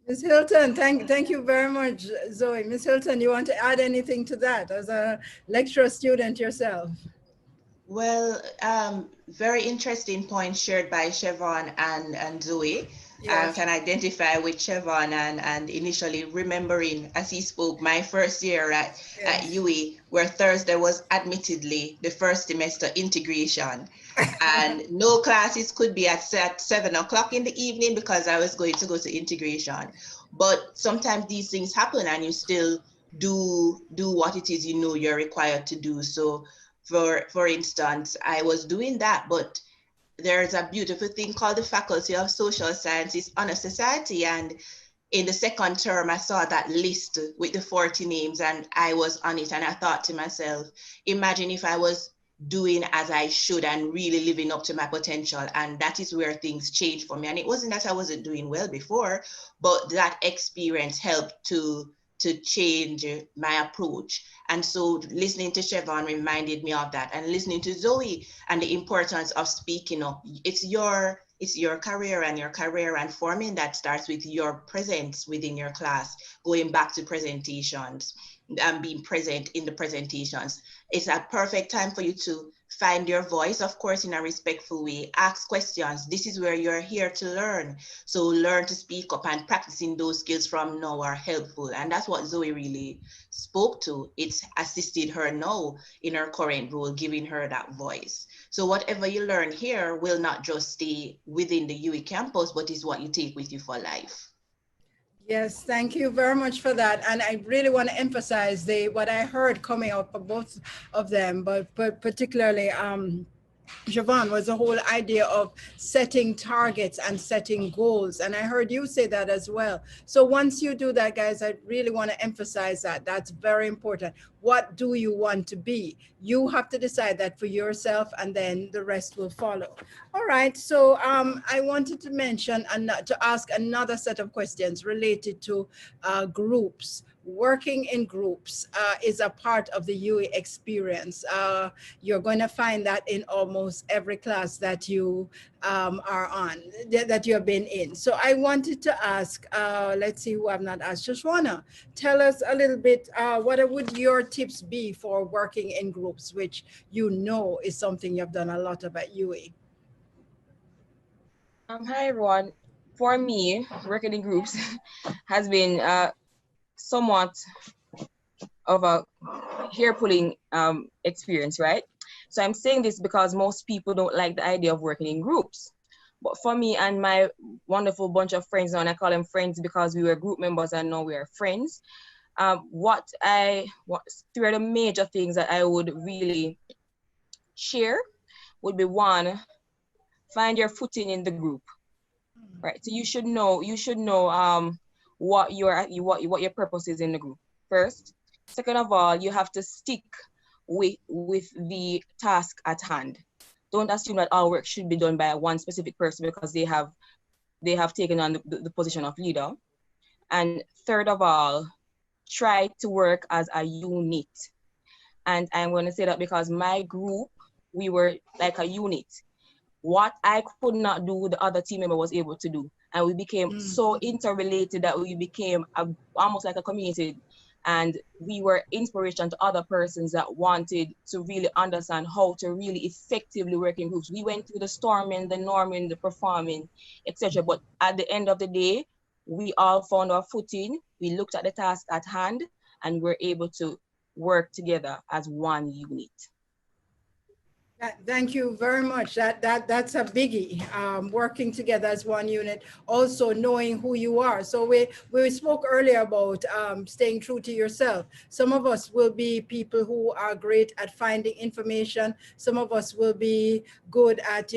Ms. Hilton, thank you very much, Zoe. Ms. Hilton, you want to add anything to that as a lecturer student yourself? Well, very interesting point shared by Chevron and Zoe. I Yes. can identify with Chevron and initially remembering as he spoke, my first year at Yes. UE, where Thursday was admittedly the first semester integration. And no classes could be at 7 o'clock in the evening because I was going to go to integration. But sometimes these things happen and you still do what it is you know you're required to do. So for instance, I was doing that, but there's a beautiful thing called the Faculty of Social Sciences Honor Society. And in the second term, I saw that list with the 40 names and I was on it. And I thought to myself, imagine if I was doing as I should and really living up to my potential. And that is where things changed for me. And it wasn't that I wasn't doing well before, but that experience helped to change my approach. And so listening to Chevron reminded me of that, and listening to Zoe and the importance of speaking up. It's your career, and forming that starts with your presence within your class, going back to presentations and being present in the presentations. It's a perfect time for you to find your voice, of course, in a respectful way. Ask questions. This is where you're here to learn. So learn to speak up, and practicing those skills from now are helpful. And that's what Zoe really spoke to. It's assisted her now in her current role, giving her that voice. So whatever you learn here will not just stay within the UE campus, but is what you take with you for life. Yes, thank you very much for that. And I really want to emphasize what I heard coming out of both of them, but particularly Javon, was the whole idea of setting targets and setting goals. And I heard you say that as well. So once you do that, guys, I really want to emphasize that. That's very important. What do you want to be? You have to decide that for yourself, and then the rest will follow. All right. So I wanted to mention and to ask another set of questions related to groups. Working in groups is a part of the UE experience. You're going to find that in almost every class that you are on, that you have been in. So I wanted to ask, let's see who I've not asked. Shoshwana, tell us a little bit, what would your tips be for working in groups, which you know is something you've done a lot of at UE? Hi everyone. For me, working in groups has been somewhat of a hair pulling experience, right? So I'm saying this because most people don't like the idea of working in groups. But for me and my wonderful bunch of friends, and I call them friends because we were group members and now we are friends. Three of the major things that I would really share would be, one, find your footing in the group, right? So you should know what your purpose is in the group first. Second of all, you have to stick with the task at hand. Don't assume that all work should be done by one specific person because they have taken on the position of leader. And third of all, try to work as a unit. And I'm going to say that because my group, we were like a unit. What I could not do, the other team member was able to do. And we became so interrelated that we became almost like a community. And we were inspiration to other persons that wanted to really understand how to really effectively work in groups. We went through the storming, the norming, the performing, etc. But at the end of the day, we all found our footing. We looked at the task at hand and we're able to work together as one unit. Thank you very much. That's a biggie. Working together as one unit, also knowing who you are. So we spoke earlier about staying true to yourself. Some of us will be people who are great at finding information. Some of us will be good at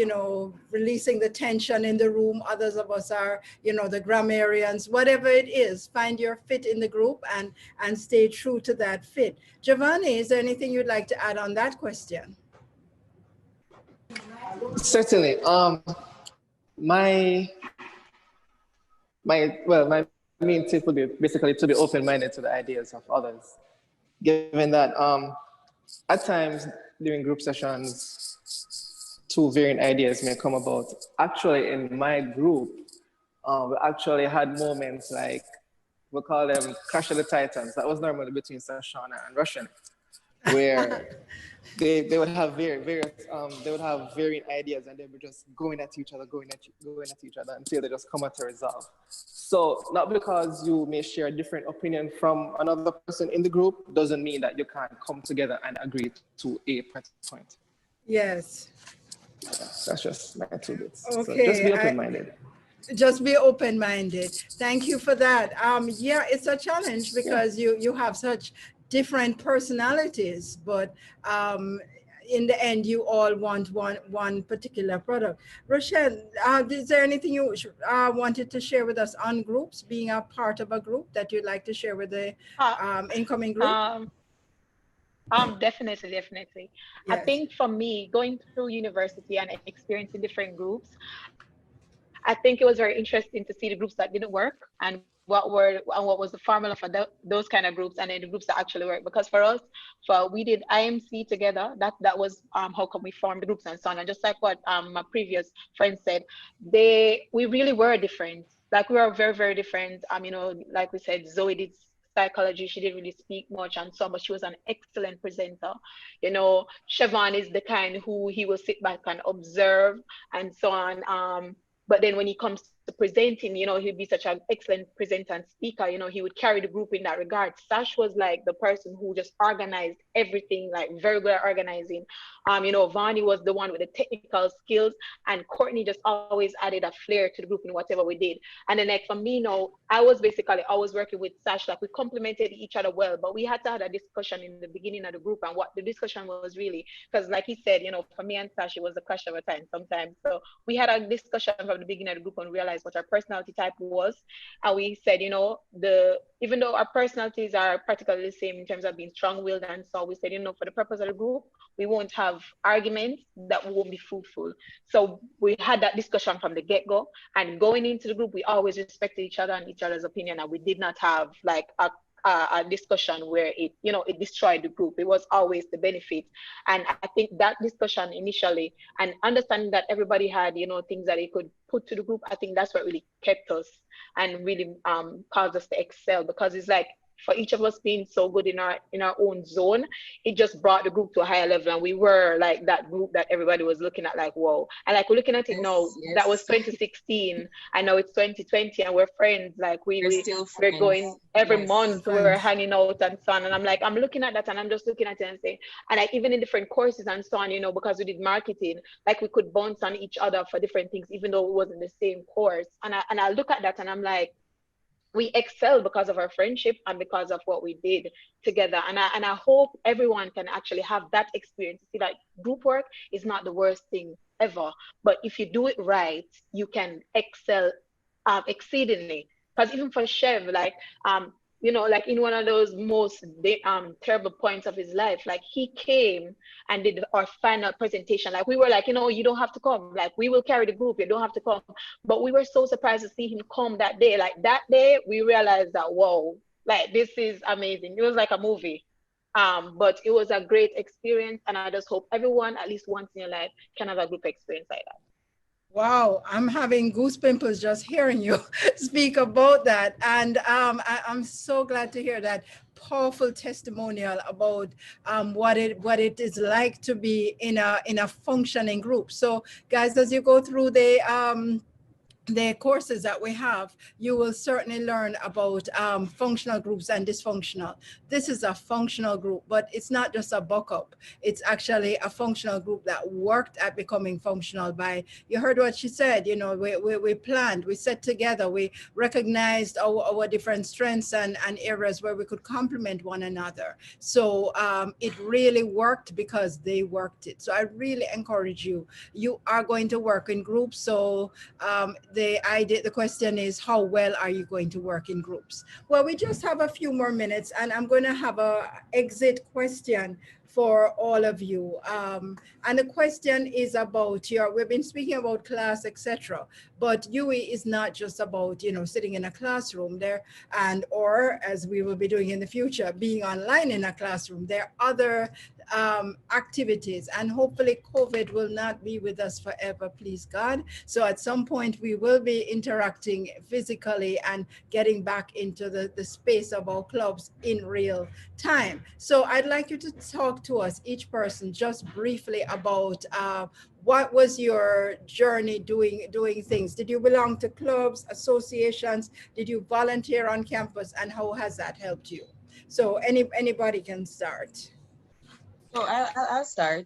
releasing the tension in the room. Others of us are the grammarians. Whatever it is, find your fit in the group and stay true to that fit. Giovanni, is there anything you'd like to add on that question? Certainly. My main tip would be basically to be open-minded to the ideas of others. Given that at times during group sessions, two varying ideas may come about. Actually, in my group, we actually had moments like, we call them Crash of the Titans. That was normally between Sashana and Russian. where they would have they would have varying ideas, and they would just going at each other, going at each other until they just come at a resolve. So not because you may share a different opinion from another person in the group doesn't mean that you can't come together and agree to a point. Yes. Yeah, that's just my 2 bits. So Okay. just be open-minded. Just be open-minded. Thank you for that. Yeah, it's a challenge because you have such different personalities, but in the end, you all want one particular product. Rochelle, is there anything you wanted to share with us on groups, being a part of a group that you'd like to share with the incoming group? Definitely. I Yes. think for me, going through university and experiencing different groups, I think it was very interesting to see the groups that didn't work and what was the formula for those kind of groups, and then the groups that actually work. Because for us, we did IMC together. That was how come we formed the groups and so on. And just like what my previous friend said, we really were different. Like we were very, very different. Like we said, Zoe did psychology. She didn't really speak much and so, but she was an excellent presenter. Siobhan is the kind who he will sit back and observe and so on. But then when he comes to presenting, he'd be such an excellent presenter and speaker. He would carry the group in that regard. Sash was like the person who just organized everything, like very good at organizing. Vani was the one with the technical skills, and Courtney just always added a flair to the group in whatever we did. And then like for me, I was basically always working with Sash. Like we complemented each other well, but we had to have a discussion in the beginning of the group, and what the discussion was really, because like he said, for me and Sash, it was a crush of a time sometimes. So we had a discussion from the beginning of the group and realized what our personality type was. And we said, even though our personalities are practically the same in terms of being strong-willed and so, we said, for the purpose of the group, we won't have arguments that won't be fruitful. So we had that discussion from the get-go, and going into the group, we always respected each other and each other's opinion, and we did not have like a discussion where it destroyed the group. It was always the benefit. And I think that discussion initially, and understanding that everybody had things that they could put to the group, I think that's what really kept us and really caused us to excel, because it's like for each of us being so good in our own zone, it just brought the group to a higher level, and we were like that group that everybody was looking at like, whoa. And like we're looking at it now, that was 2016, and now it's 2020, and we're friends. Like we're going every month, we're hanging out and so on. And I'm looking at that, and I'm just looking at it and saying, and like even in different courses and so on, because we did marketing, like we could bounce on each other for different things, even though it wasn't the same course. And I look at that and I'm like, we excel because of our friendship and because of what we did together. And I hope everyone can actually have that experience to see that group work is not the worst thing ever. But if you do it right, you can excel exceedingly. Because even for Chev, like like in one of those most terrible points of his life, like he came and did our final presentation. Like we were like, you don't have to come. Like we will carry the group. You don't have to come. But we were so surprised to see him come that day. Like that day, we realized that, whoa, like this is amazing. It was like a movie. But it was a great experience. And I just hope everyone, at least once in your life, can have a group experience like that. Wow, I'm having goosebumps just hearing you speak about that. And I'm so glad to hear that powerful testimonial about what it is like to be in a functioning group. So guys, as you go through the courses that we have, you will certainly learn about functional groups and dysfunctional. This is a functional group, but it's not just a buck up. It's actually a functional group that worked at becoming functional you heard what she said, we planned, we set together, we recognized our different strengths and areas where we could complement one another. So it really worked because they worked it. So I really encourage you. You are going to work in groups. So the question is, how well are you going to work in groups? Well, we just have a few more minutes, and I'm going to have a exit question for all of you. And the question is about we've been speaking about class, etc. But UE is not just about, sitting in a classroom there or as we will be doing in the future, being online in a classroom. There are other activities, and hopefully COVID will not be with us forever, please God. So at some point we will be interacting physically and getting back into the space of our clubs in real time. So I'd like you to talk to us, each person, just briefly about what was your journey doing things? Did you belong to clubs, associations? Did you volunteer on campus, and how has that helped you? So anybody can start. So I'll start.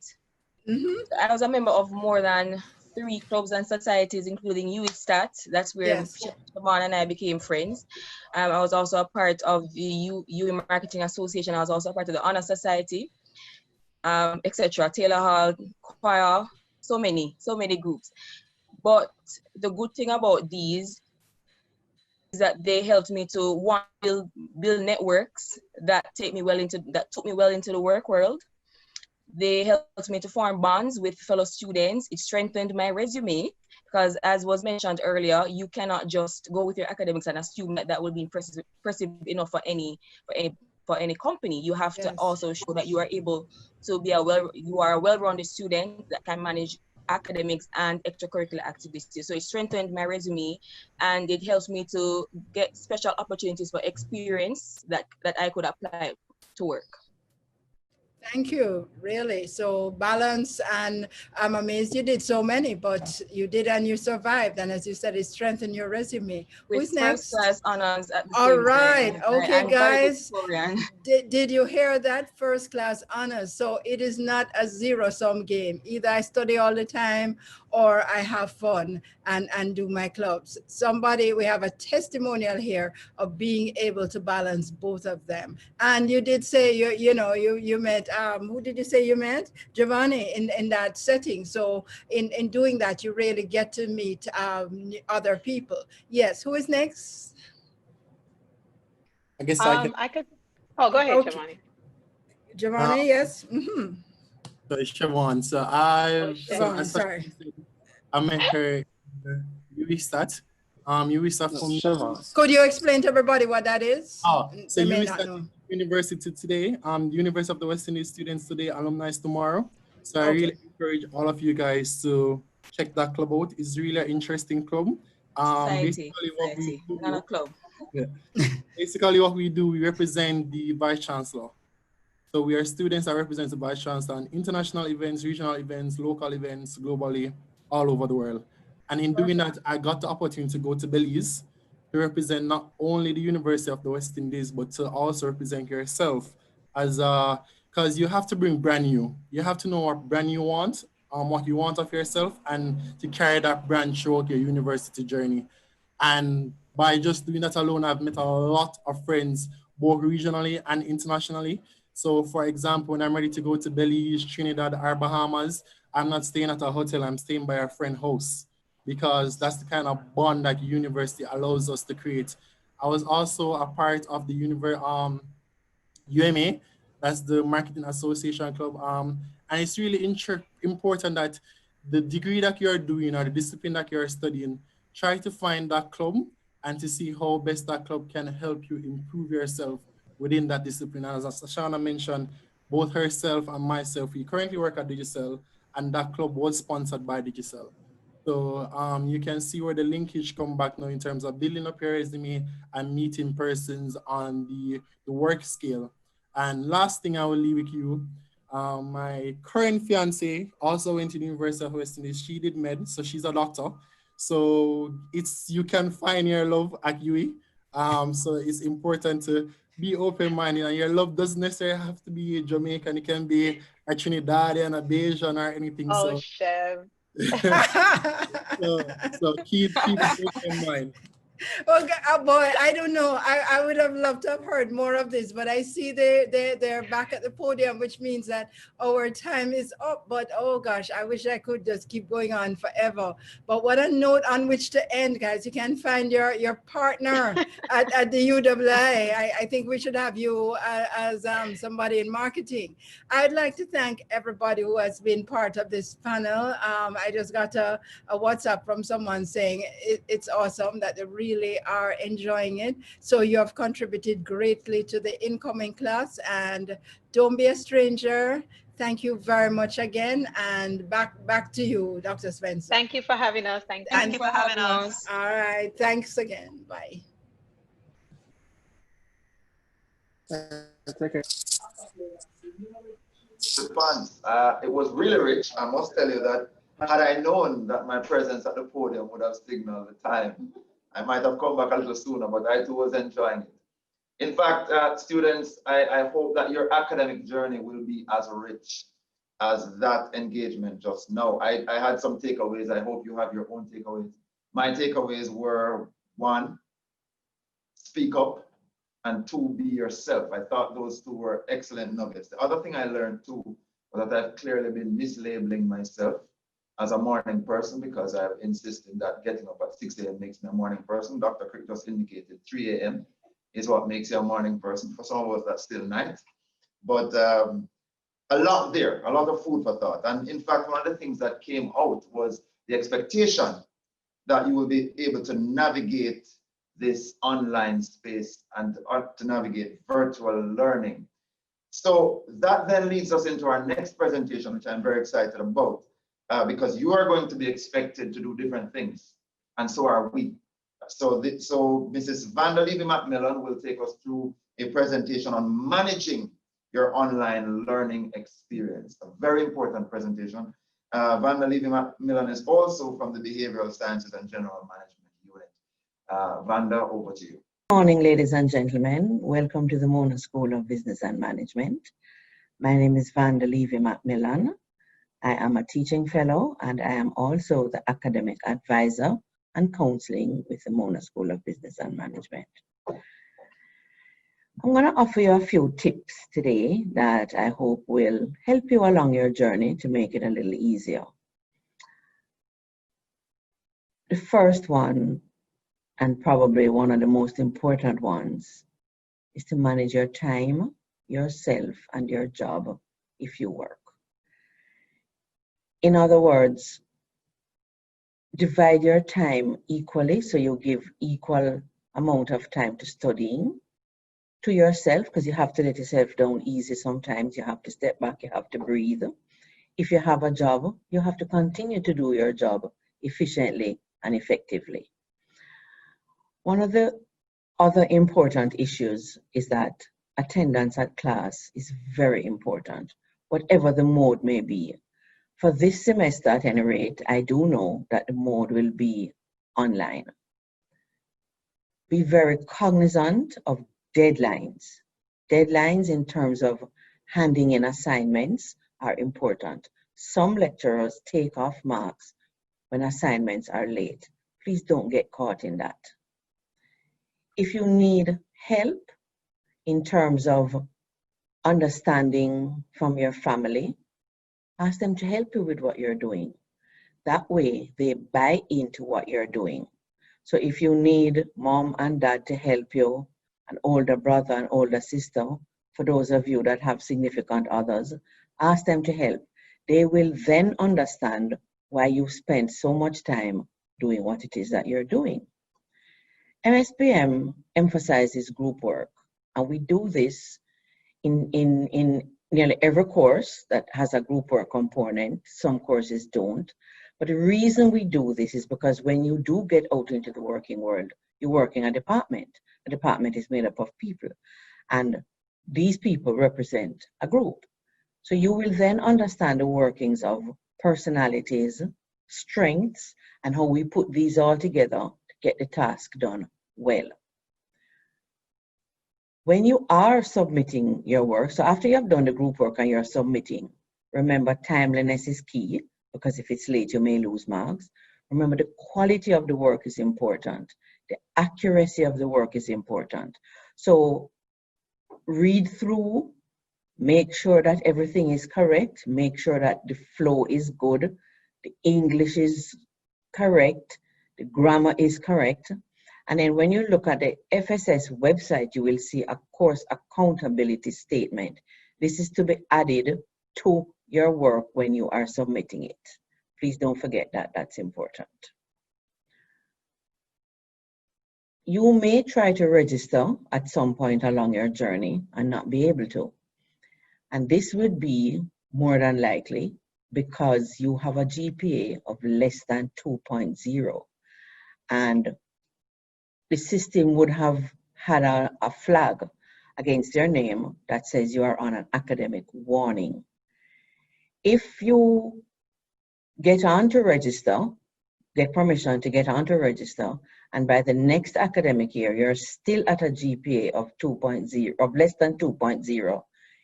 Mm-hmm. I was a member of more than 3 clubs and societies, including UISTAT. That's where Yes. Siobhan and I became friends. I was also a part of the UE Marketing Association. I was also a part of the Honor Society, etc. Taylor Hall, choir, so many groups. But the good thing about these is that they helped me to one, build networks that took me well into the work world. They helped me to form bonds with fellow students. It strengthened my resume because, as was mentioned earlier, you cannot just go with your academics and assume that that will be impressive enough for any company. You have to Yes. also show that you are able to be a well-rounded student that can manage academics and extracurricular activities. So it strengthened my resume, and it helps me to get special opportunities for experience that I could apply to work. Thank you, really. So balance, and I'm amazed you did so many, but you did and you survived. And as you said, it strengthened your resume. With Who's first next? class honors at the All same right. time. Okay, I'm guys. valedictorian. Did you hear that? First class honors. So it is not a zero-sum game. Either I study all the time or I have fun and do my clubs. We have a testimonial here of being able to balance both of them. And you did say you met, who did you say you met? Giovanni in that setting. So in doing that, you really get to meet other people. Yes, who is next? I guess I can. I could. Oh, go ahead, Okay. Giovanni. Giovanni, yes. Mm-hmm. So Siobhan. Oh, As Chef. Sorry. I met her UWISTAT. UWISTAT from Siobhan. Could you explain to everybody what that is? so They may not UWISTAT know. University today. The University of the West Indies students today, alumni is tomorrow. So I Okay. really encourage all of you guys to check that club out. It's really an interesting club. Society, Basically what we not a do, club. yeah. Basically what we do, we represent the Vice Chancellor. So we are students that represent the Vice Chancellor on international events, regional events, local events, globally, all over the world. And in doing that, I got the opportunity to go to Belize to represent not only the University of the West Indies, but to also represent yourself as because you have to bring brand new. You have to know what brand you want, what you want of yourself, and to carry that brand throughout your university journey. And by just doing that alone, I've met a lot of friends, both regionally and internationally. So for example, when I'm ready to go to Belize, Trinidad, or Bahamas, I'm not staying at a hotel, I'm staying by a friend house because that's the kind of bond that university allows us to create. I was also a part of the UMA, that's the Marketing Association Club. And it's really important that the degree that you're doing or the discipline that you're studying, try to find that club and to see how best that club can help you improve yourself within that discipline. As Shauna mentioned, both herself and myself, we currently work at Digicel, and that club was sponsored by Digicel. So you can see where the linkage come back now in terms of building up your resume and meeting persons on the work scale. And last thing I will leave with you, my current fiance also went to the University of West Indies. She did med, so she's a doctor. So you can find your love at UE. So it's important to be open-minded, and your love doesn't necessarily have to be Jamaican. It can be a Trinidadian, a Bayesian, or anything. Oh, So Chef. so keep an open mind. Okay, oh boy, I don't know. I would have loved to have heard more of this, but I see they're back at the podium, which means that our time is up. But oh gosh, I wish I could just keep going on forever. But what a note on which to end, guys. You can find your partner at the UWI. I think we should have you as somebody in marketing. I'd like to thank everybody who has been part of this panel. I just got a WhatsApp from someone saying it's awesome that the really are enjoying it. So you have contributed greatly to the incoming class, and don't be a stranger. Thank you very much again, and back to you, Dr. Spencer. Thank you for having us. Thank Thank you for having us. All right, thanks again. Bye. Take care. Response. It was really rich. I must tell you that had I known that my presence at the podium would have signaled the time, I might have come back a little sooner, but I too was enjoying it. In fact, students, I hope that your academic journey will be as rich as that engagement just now. I had some takeaways. I hope you have your own takeaways. My takeaways were: one, speak up, and two, be yourself. I thought those two were excellent nuggets. The other thing I learned too was that I've clearly been mislabeling myself as a morning person, because I've insisted that getting up at 6 a.m. makes me a morning person. Dr. Crick just indicated 3 a.m. is what makes you a morning person. For some of us, that's still night. But a lot there, a lot of food for thought. And in fact, one of the things that came out was the expectation that you will be able to navigate this online space and to navigate virtual learning. So that then leads us into our next presentation, which I'm very excited about, because you are going to be expected to do different things, and so are we. So Mrs. Vanda Levy-McMillan will take us through a presentation on managing your online learning experience, a very important presentation. Vanda Levy-McMillan is also from the Behavioral Sciences and General Management Unit. Vanda, over to you. Good morning, ladies and gentlemen. Welcome to the Mona School of Business and Management. My name is Vanda Levy-McMillan. I am a teaching fellow, and I am also the academic advisor and counseling with the Mona School of Business and Management. I'm going to offer you a few tips today that I hope will help you along your journey to make it a little easier. The first one, and probably one of the most important ones, is to manage your time, yourself, and your job if you work. In other words, divide your time equally, so you give equal amount of time to studying, to yourself, because you have to let yourself down easy sometimes. You have to step back, you have to breathe. If you have a job, you have to continue to do your job efficiently and effectively. One of the other important issues is that attendance at class is very important, whatever the mode may be. For this semester, at any rate, I do know that the mode will be online. Be very cognizant of deadlines. Deadlines in terms of handing in assignments are important. Some lecturers take off marks when assignments are late. Please don't get caught in that. If you need help in terms of understanding from your family, ask them to help you with what you're doing. That way, they buy into what you're doing. So if you need mom and dad to help you, an older brother and older sister, for those of you that have significant others, ask them to help. They will then understand why you spend so much time doing what it is that you're doing. MSBM emphasizes group work, and we do this in nearly every course that has a group work component. Some courses don't. But the reason we do this is because when you do get out into the working world, you work in a department. A department is made up of people, and these people represent a group. So you will then understand the workings of personalities, strengths, and how we put these all together to get the task done well. When you are submitting your work, so after you have done the group work and you're submitting, remember timeliness is key, because if it's late, you may lose marks. Remember, the quality of the work is important. The accuracy of the work is important. So read through, make sure that everything is correct, make sure that the flow is good, the English is correct, the grammar is correct. And then when you look at the FSS website, you will see a course accountability statement. This is to be added to your work when you are submitting it. Please don't forget that, that's important. you may try to register at some point along your journey and not be able to. And this would be more than likely because you have a GPA of less than 2.0. And the system would have had a flag against your name that says you are on an academic warning. If you get on to register, get permission to get on to register, and by the next academic year, you're still at a GPA of 2.0, of less than 2.0,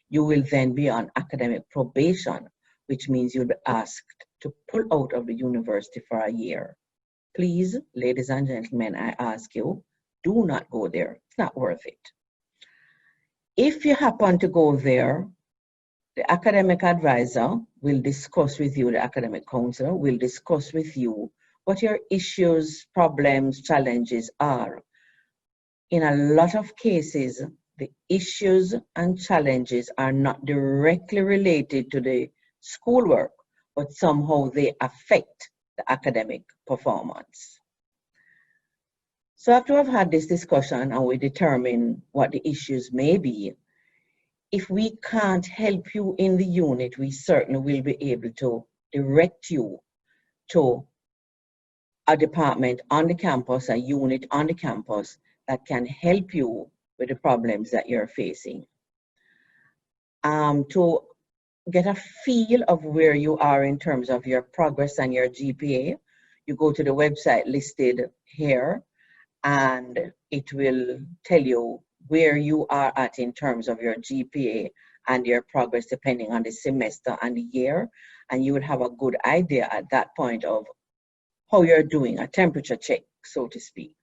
you will then be on academic probation, which means you'll be asked to pull out of the university for a year. Please, ladies and gentlemen, I ask you, do not go there. It's not worth it. If you happen to go there, the academic advisor will discuss with you, the academic counselor will discuss with you what your issues, problems, challenges are. In a lot of cases, the issues and challenges are not directly related to the schoolwork, but somehow they affect the academic performance. So after I've had this discussion and we determine what the issues may be, if we can't help you in the unit, we certainly will be able to direct you to a department on the campus, a unit on the campus that can help you with the problems that you're facing. To get a feel of where you are in terms of your progress and your GPA, you go to the website listed here and it will tell you where you are at in terms of your GPA and your progress depending on the semester and the year. And you would have a good idea at that point of how you're doing, a temperature check, so to speak.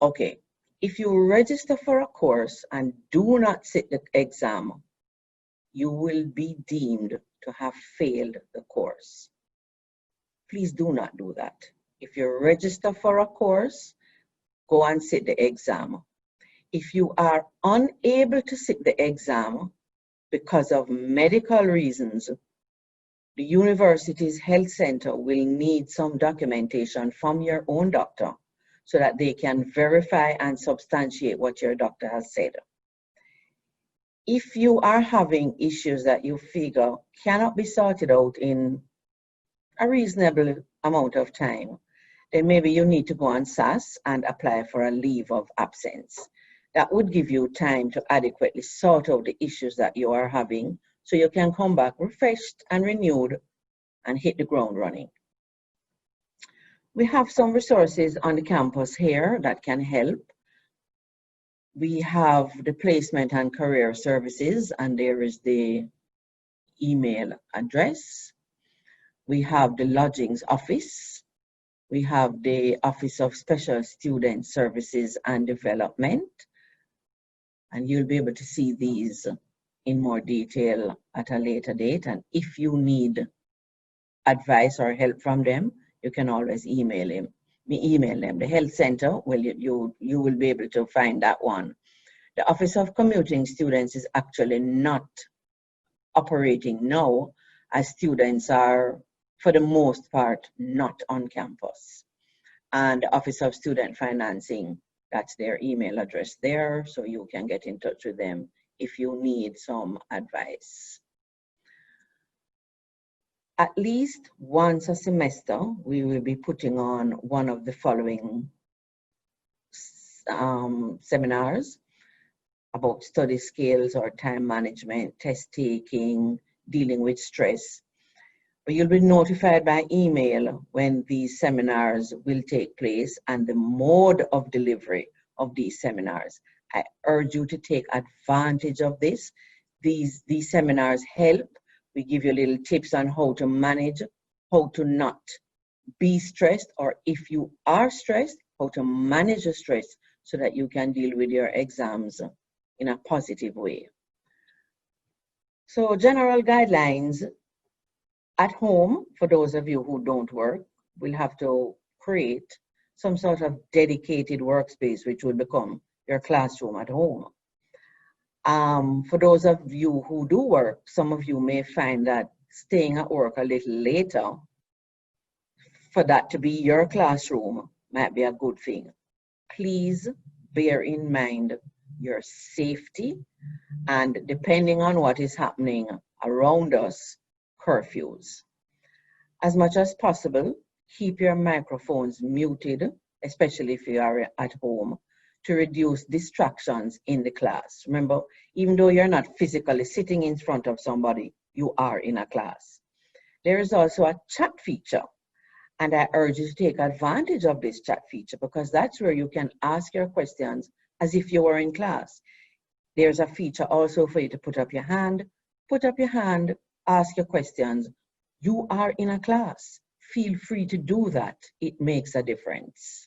Okay, if you register for a course and do not sit the exam, you will be deemed to have failed the course. Please do not do that. If you register for a course, go and sit the exam. If you are unable to sit the exam because of medical reasons, the university's health center will need some documentation from your own doctor so that they can verify and substantiate what your doctor has said. If you are having issues that you figure cannot be sorted out in a reasonable amount of time, then maybe you need to go on SAS and apply for a leave of absence. That would give you time to adequately sort out the issues that you are having so you can come back refreshed and renewed and hit the ground running. We have some resources on the campus here that can help. We have the placement and career services, and there is the email address. We have the lodgings office. We have the Office of Special Student Services and Development. And you'll be able to see these in more detail at a later date. And if you need advice or help from them, you can always email them. The health center, well, you will be able to find that one. The Office of Commuting Students is actually not operating now, as students are, for the most part, not on campus. And the Office of Student Financing, that's their email address there, so you can get in touch with them if you need some advice. At least once a semester, we will be putting on one of the following seminars about study skills or time management, test taking, dealing with stress. But you'll be notified by email when these seminars will take place and the mode of delivery of these seminars. I urge you to take advantage of this. These seminars help. We give you little tips on how to manage, how to not be stressed, or if you are stressed, how to manage the stress so that you can deal with your exams in a positive way. So general guidelines at home, for those of you who don't work, will have to create some sort of dedicated workspace which will become your classroom at home. For those of you who do work, some of you may find that staying at work a little later for that to be your classroom might be a good thing. please bear in mind your safety and, depending on what is happening around us, curfews. As much as possible, keep your microphones muted, especially if you are at home, to reduce distractions in the class. Remember, even though you're not physically sitting in front of somebody, you are in a class. There is also a chat feature, and I urge you to take advantage of this chat feature because that's where you can ask your questions as if you were in class. There's a feature also for you to put up your hand, ask your questions. You are in a class. Feel free to do that. It makes a difference.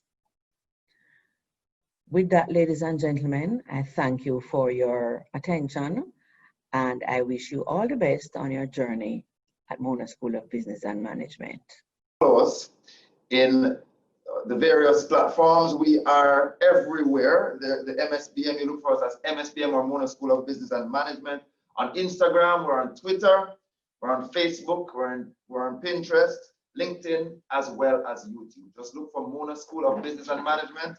With that, ladies and gentlemen, I thank you for your attention, and I wish you all the best on your journey at Mona School of Business and Management. Us in the various platforms. We are everywhere. The MSBM, you look for us as MSBM or Mona School of Business and Management. On Instagram, we're on Twitter, we're on Facebook, we're on Pinterest, LinkedIn, as well as YouTube. Just look for Mona School of Business and Management,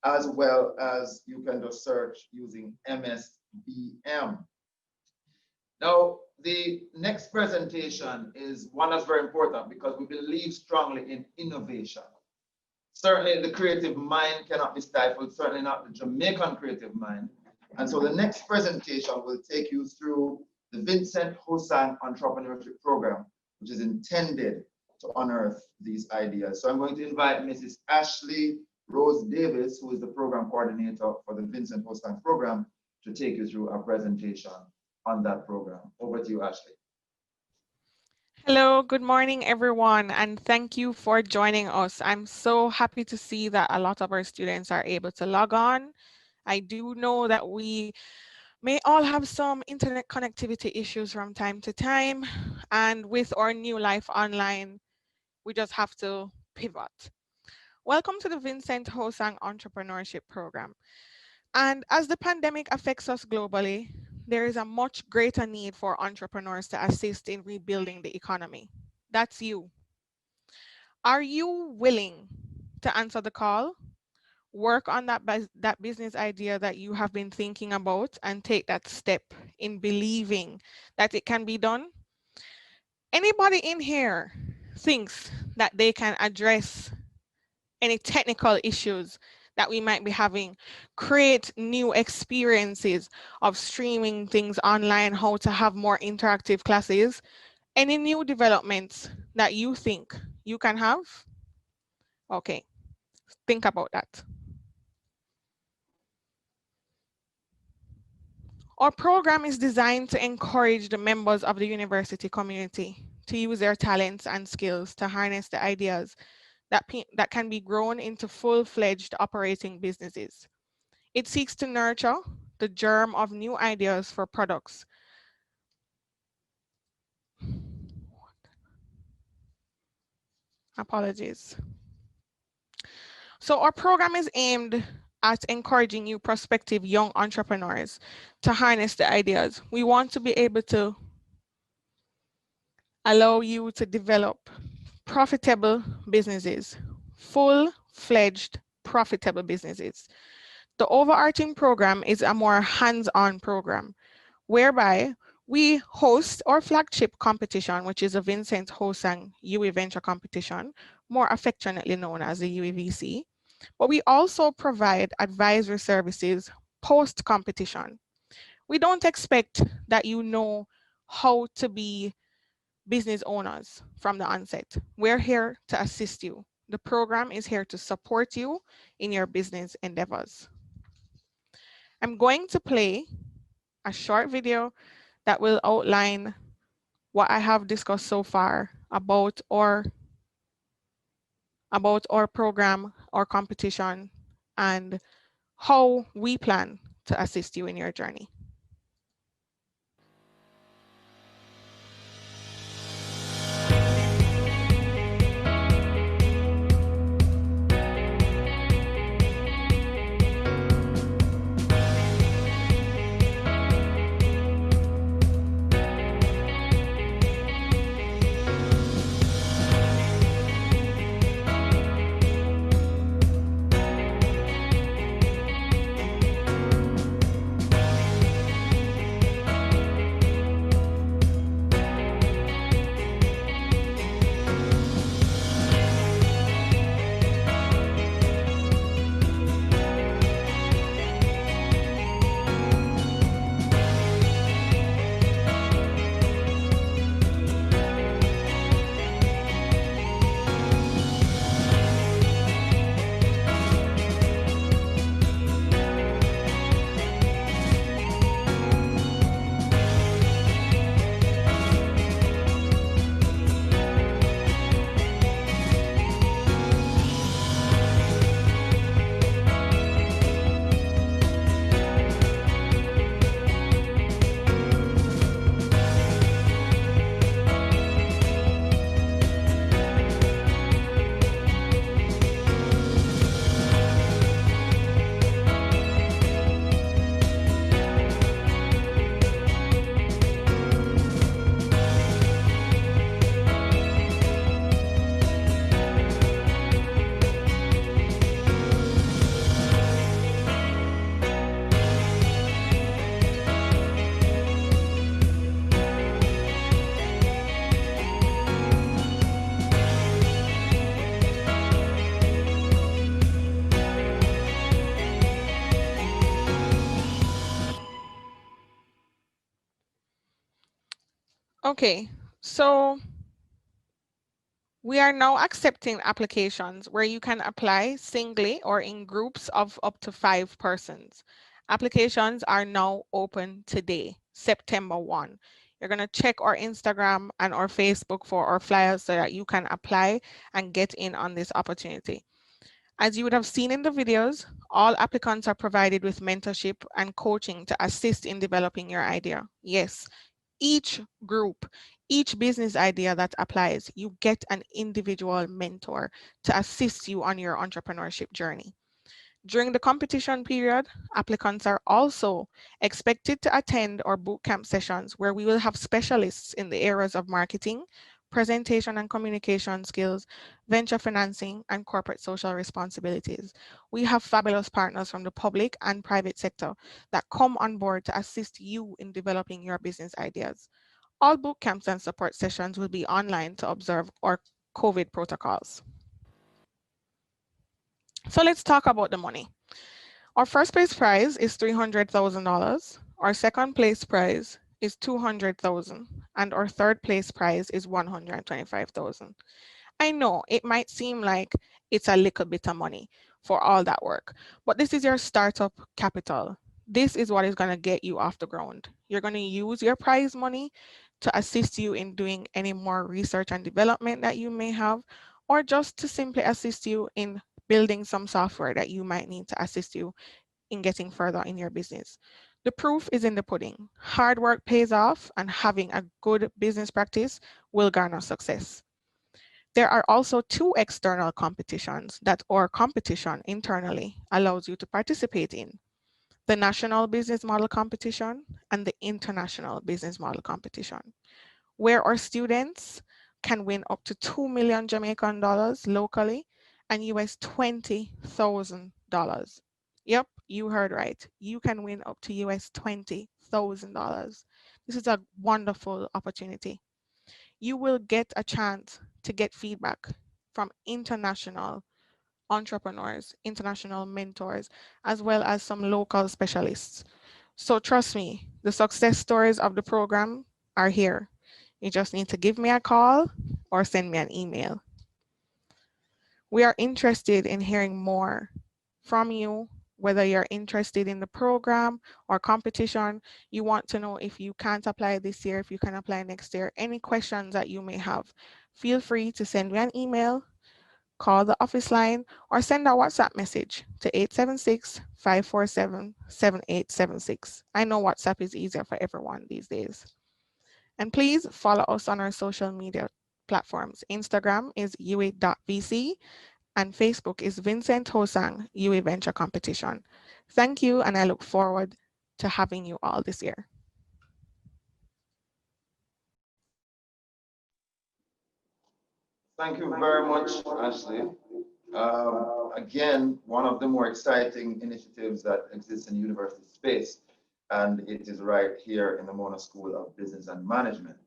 as well as you can just search using MSBM. Now, the next presentation is one that's very important because we believe strongly in innovation. Certainly the creative mind cannot be stifled, certainly not the Jamaican creative mind. And so the next presentation will take you through the Vincent Hosang Entrepreneurship Program, which is intended to unearth these ideas. So I'm going to invite Mrs. Ashley Rose Davis, who is the program coordinator for the Vincent Hosang program, to take you through a presentation on that program. Over to you, Ashley. Hello, good morning, everyone, and thank you for joining us. I'm so happy to see that a lot of our students are able to log on. I do know that we may all have some internet connectivity issues from time to time, and with our new life online, we just have to pivot. Welcome to the Vincent Hosang Entrepreneurship Program. And as the pandemic affects us globally, there is a much greater need for entrepreneurs to assist in rebuilding the economy. That's you. Are you willing to answer the call, work on that business idea that you have been thinking about, and take that step in believing that it can be done? Anybody in here thinks that they can address any technical issues that we might be having, create new experiences of streaming things online, how to have more interactive classes, any new developments that you think you can have? Okay, think about that. Our program is designed to encourage the members of the university community to use their talents and skills to harness the ideas that can be grown into full-fledged operating businesses. It seeks to nurture the germ of new ideas for products. Apologies. So our program is aimed at encouraging you prospective young entrepreneurs to harness the ideas. We want to be able to allow you to develop profitable businesses, full-fledged profitable businesses. The overarching program is a more hands-on program whereby we host our flagship competition, which is a Vincent Hosang UE Venture Competition, more affectionately known as the UEVC. But we also provide advisory services post-competition. We don't expect that you know how to be business owners from the onset. We're here to assist you. The program is here to support you in your business endeavors. I'm going to play a short video that will outline what I have discussed so far about our program, our competition, and how we plan to assist you in your journey. Okay, so we are now accepting applications where you can apply singly or in groups of up to 5 persons. Applications are now open today, September 1. You're going to check our Instagram and our Facebook for our flyers so that you can apply and get in on this opportunity. As you would have seen in the videos, all applicants are provided with mentorship and coaching to assist in developing your idea. Yes, each group, each business idea that applies, you get an individual mentor to assist you on your entrepreneurship journey. During the competition period, applicants are also expected to attend our bootcamp sessions where we will have specialists in the areas of marketing, presentation and communication skills, venture financing, and corporate social responsibilities. We have fabulous partners from the public and private sector that come on board to assist you in developing your business ideas. All boot camps and support sessions will be online to observe our COVID protocols. So let's talk about the money. Our first place prize is $300,000. Our second place prize is $200,000, and our third place prize is $125,000. I know it might seem like it's a little bit of money for all that work, but this is your startup capital. This is what is going to get you off the ground. You're going to use your prize money to assist you in doing any more research and development that you may have, or just to simply assist you in building some software that you might need to assist you in getting further in your business. The proof is in the pudding. Hard work pays off, and having a good business practice will garner success. There are also 2 external competitions that our competition internally allows you to participate in: the National Business Model Competition and the International Business Model Competition, where our students can win up to 2 million Jamaican dollars locally and US $20,000. Yep, you heard right. You can win up to US $20,000. This is a wonderful opportunity. You will get a chance to get feedback from international entrepreneurs, international mentors, as well as some local specialists. So trust me, the success stories of the program are here. You just need to give me a call or send me an email. We are interested in hearing more from you, whether you're interested in the program or competition. You want to know if you can't apply this year, if you can apply next year, any questions that you may have, feel free to send me an email, call the office line, or send a WhatsApp message to 876-547-7876. I know WhatsApp is easier for everyone these days. And please follow us on our social media platforms. Instagram is UE.vc and Facebook is Vincent Hosang UE Venture Competition. Thank you, and I look forward to having you all this year. Thank you very much, Ashley. Again, one of the more exciting initiatives that exists in university space, and it is right here in the Mona School of Business and Management.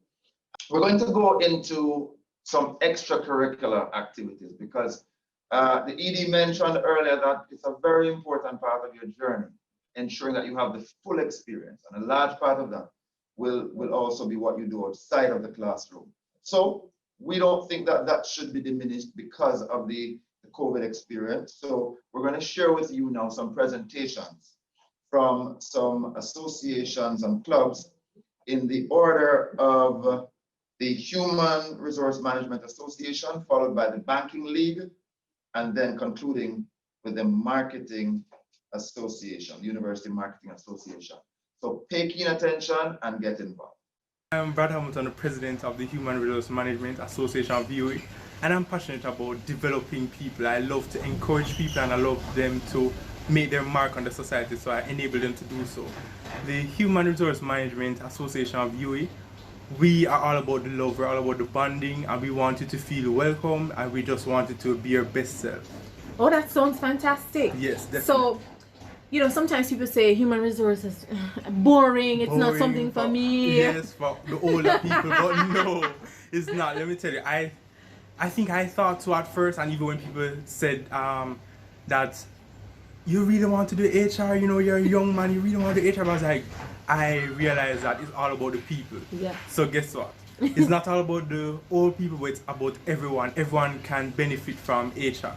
We're going to go into some extracurricular activities because the ED mentioned earlier that it's a very important part of your journey, ensuring that you have the full experience, and a large part of that will also be what you do outside of the classroom. So we don't think that that should be diminished because of the COVID experience. So we're going to share with you now some presentations from some associations and clubs in the order of the Human Resource Management Association, followed by the Banking League, and then concluding with the Marketing Association, University Marketing Association. So pay keen attention and get involved. I'm Brad Hamilton, the president of the Human Resource Management Association of VOA, and I'm passionate about developing people. I love to encourage people and I love them to make their mark on the society, so I enable them to do so. The Human Resource Management Association of VOA, we are all about the love, we're all about the bonding, and we want you to feel welcome, and we just want you to be your best self. Oh, that sounds fantastic. Yes, definitely. So, you know, sometimes people say human resources boring, it's not something for me. Yes, for the older people, but no, it's not. Let me tell you, I think I thought so at first, and even when people said that you really want to do HR, you know, you're a young man, you really want to do HR, I was like, I realized that it's all about the people. Yeah. So guess what? It's not all about the old people, but it's about everyone. Everyone can benefit from HR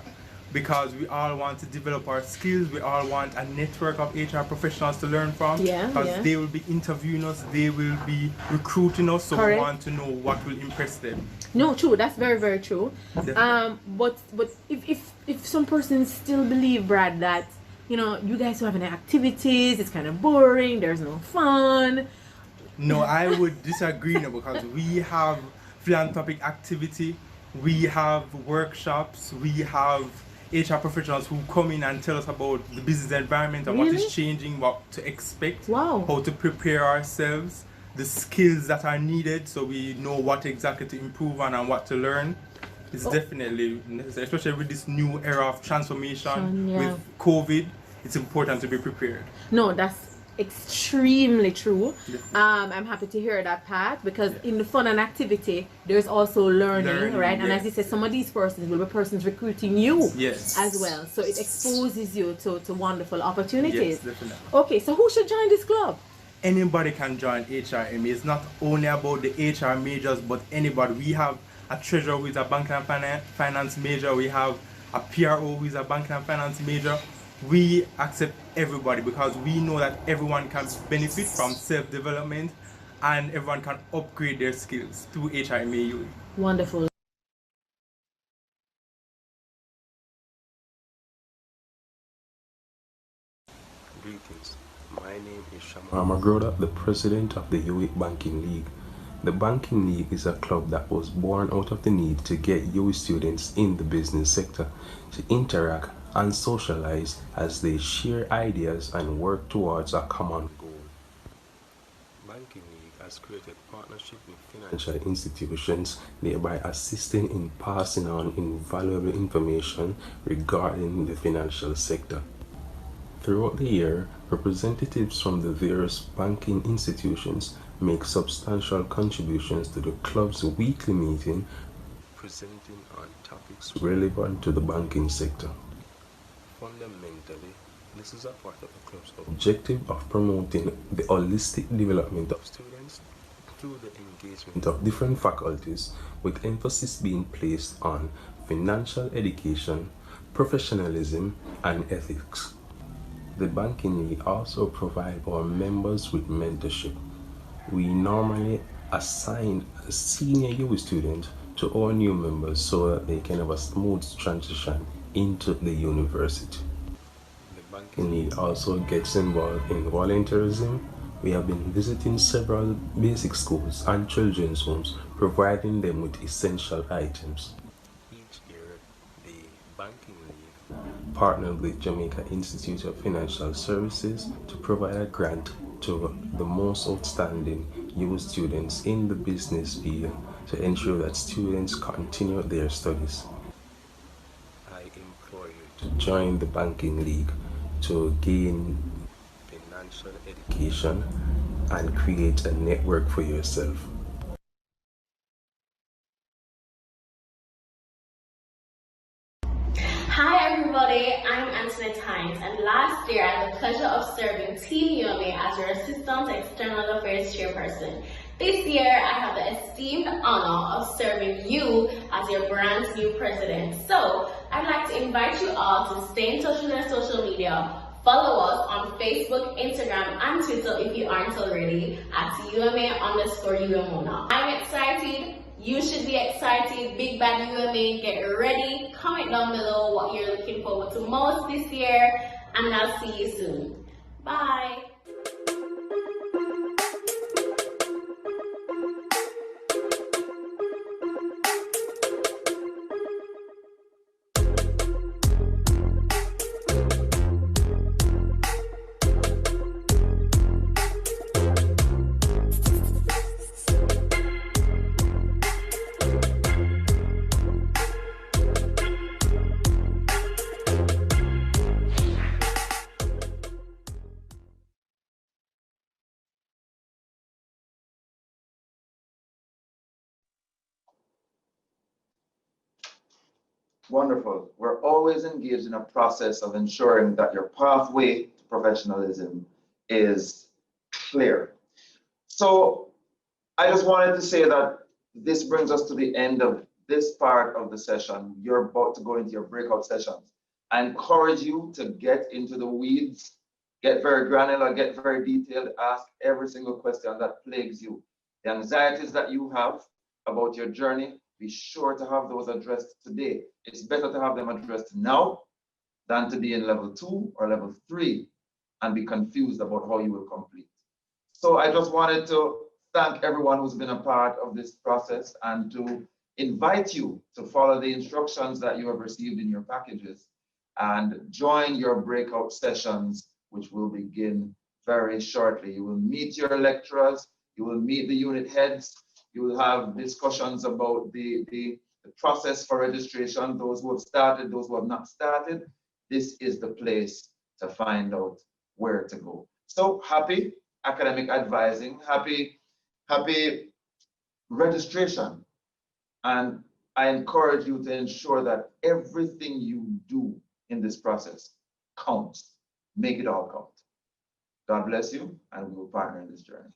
because we all want to develop our skills. We all want a network of HR professionals to learn from. Because they will be interviewing us, they will be recruiting us, so we want to know what will impress them. No, true. That's very, very true. But if some persons still believe, Brad, that you guys don't have any activities, it's kind of boring, there's no fun. No, I would disagree now because we have philanthropic activity, we have workshops, we have HR professionals who come in and tell us about the business environment and what is changing, what to expect, how to prepare ourselves, the skills that are needed so we know what exactly to improve on and what to learn. It's definitely necessary, especially with this new era of transformation with COVID. It's important to be prepared. No, that's extremely true. I'm happy to hear that part because in the fun and activity there's also learning, right? And as you said, some of these persons will be persons recruiting you as well, so it exposes you to wonderful opportunities. Definitely. Okay, so who should join this club? Anybody can join HRM. It's not only about the HR majors, but anybody. We have a treasurer who is a banking and finance major. We have a PRO who is a banking and finance major. We accept everybody because we know that everyone can benefit from self-development and everyone can upgrade their skills through HRMAU. Wonderful. Greetings. My name is Shamar Magroda, the president of the UWI Banking League. The Banking League is a club that was born out of the need to get UWI students in the business sector to interact and socialize as they share ideas and work towards a common goal. Banking League has created partnership with financial institutions, thereby assisting in passing on invaluable information regarding the financial sector. Throughout the year, representatives from the various banking institutions make substantial contributions to the club's weekly meeting, presenting on topics relevant to the banking sector. Fundamentally, this is a part of the club's objective of promoting the holistic development of students through the engagement of different faculties, with emphasis being placed on financial education, professionalism, and ethics. The Banking League also provides our members with mentorship. We normally assign a senior UWI student to our new members so that they can have a smooth transition into the university. The Banking League also gets involved in volunteerism. We have been visiting several basic schools and children's homes, providing them with essential items. Each year, the Banking League partnered with Jamaica Institute of Financial Services to provide a grant to the most outstanding UWI students in the business field to ensure that students continue their studies. I implore you to join the Banking League to gain financial education and create a network for yourself. Hi everybody, I'm Antoinette Hines, and last year I had the pleasure of serving Team UMA as your Assistant External Affairs Chairperson. This year I have the esteemed honor of serving you as your brand new president. So I'd like to invite you all to stay in touch with our social media. Follow us on Facebook, Instagram, and Twitter if you aren't already at UMA_UMONA. I'm excited. You should be excited. Big Bad UMA, get ready. Comment down below what you're looking forward to most this year, and I'll see you soon. Bye. Wonderful. We're always engaged in a process of ensuring that your pathway to professionalism is clear. So I just wanted to say that this brings us to the end of this part of the session. You're about to go into your breakout sessions. I encourage you to get into the weeds, get very granular, get very detailed, ask every single question that plagues you. The anxieties that you have about your journey, be sure to have those addressed today. It's better to have them addressed now than to be in level 2 or level 3 and be confused about how you will complete. So I just wanted to thank everyone who's been a part of this process and to invite you to follow the instructions that you have received in your packages and join your breakout sessions, which will begin very shortly. You will meet your lecturers, you will meet the unit heads, you will have discussions about the process for registration, those who have started, those who have not started. This is the place to find out where to go. So happy academic advising, happy registration. And I encourage you to ensure that everything you do in this process counts. Make it all count. God bless you, and we will partner in this journey.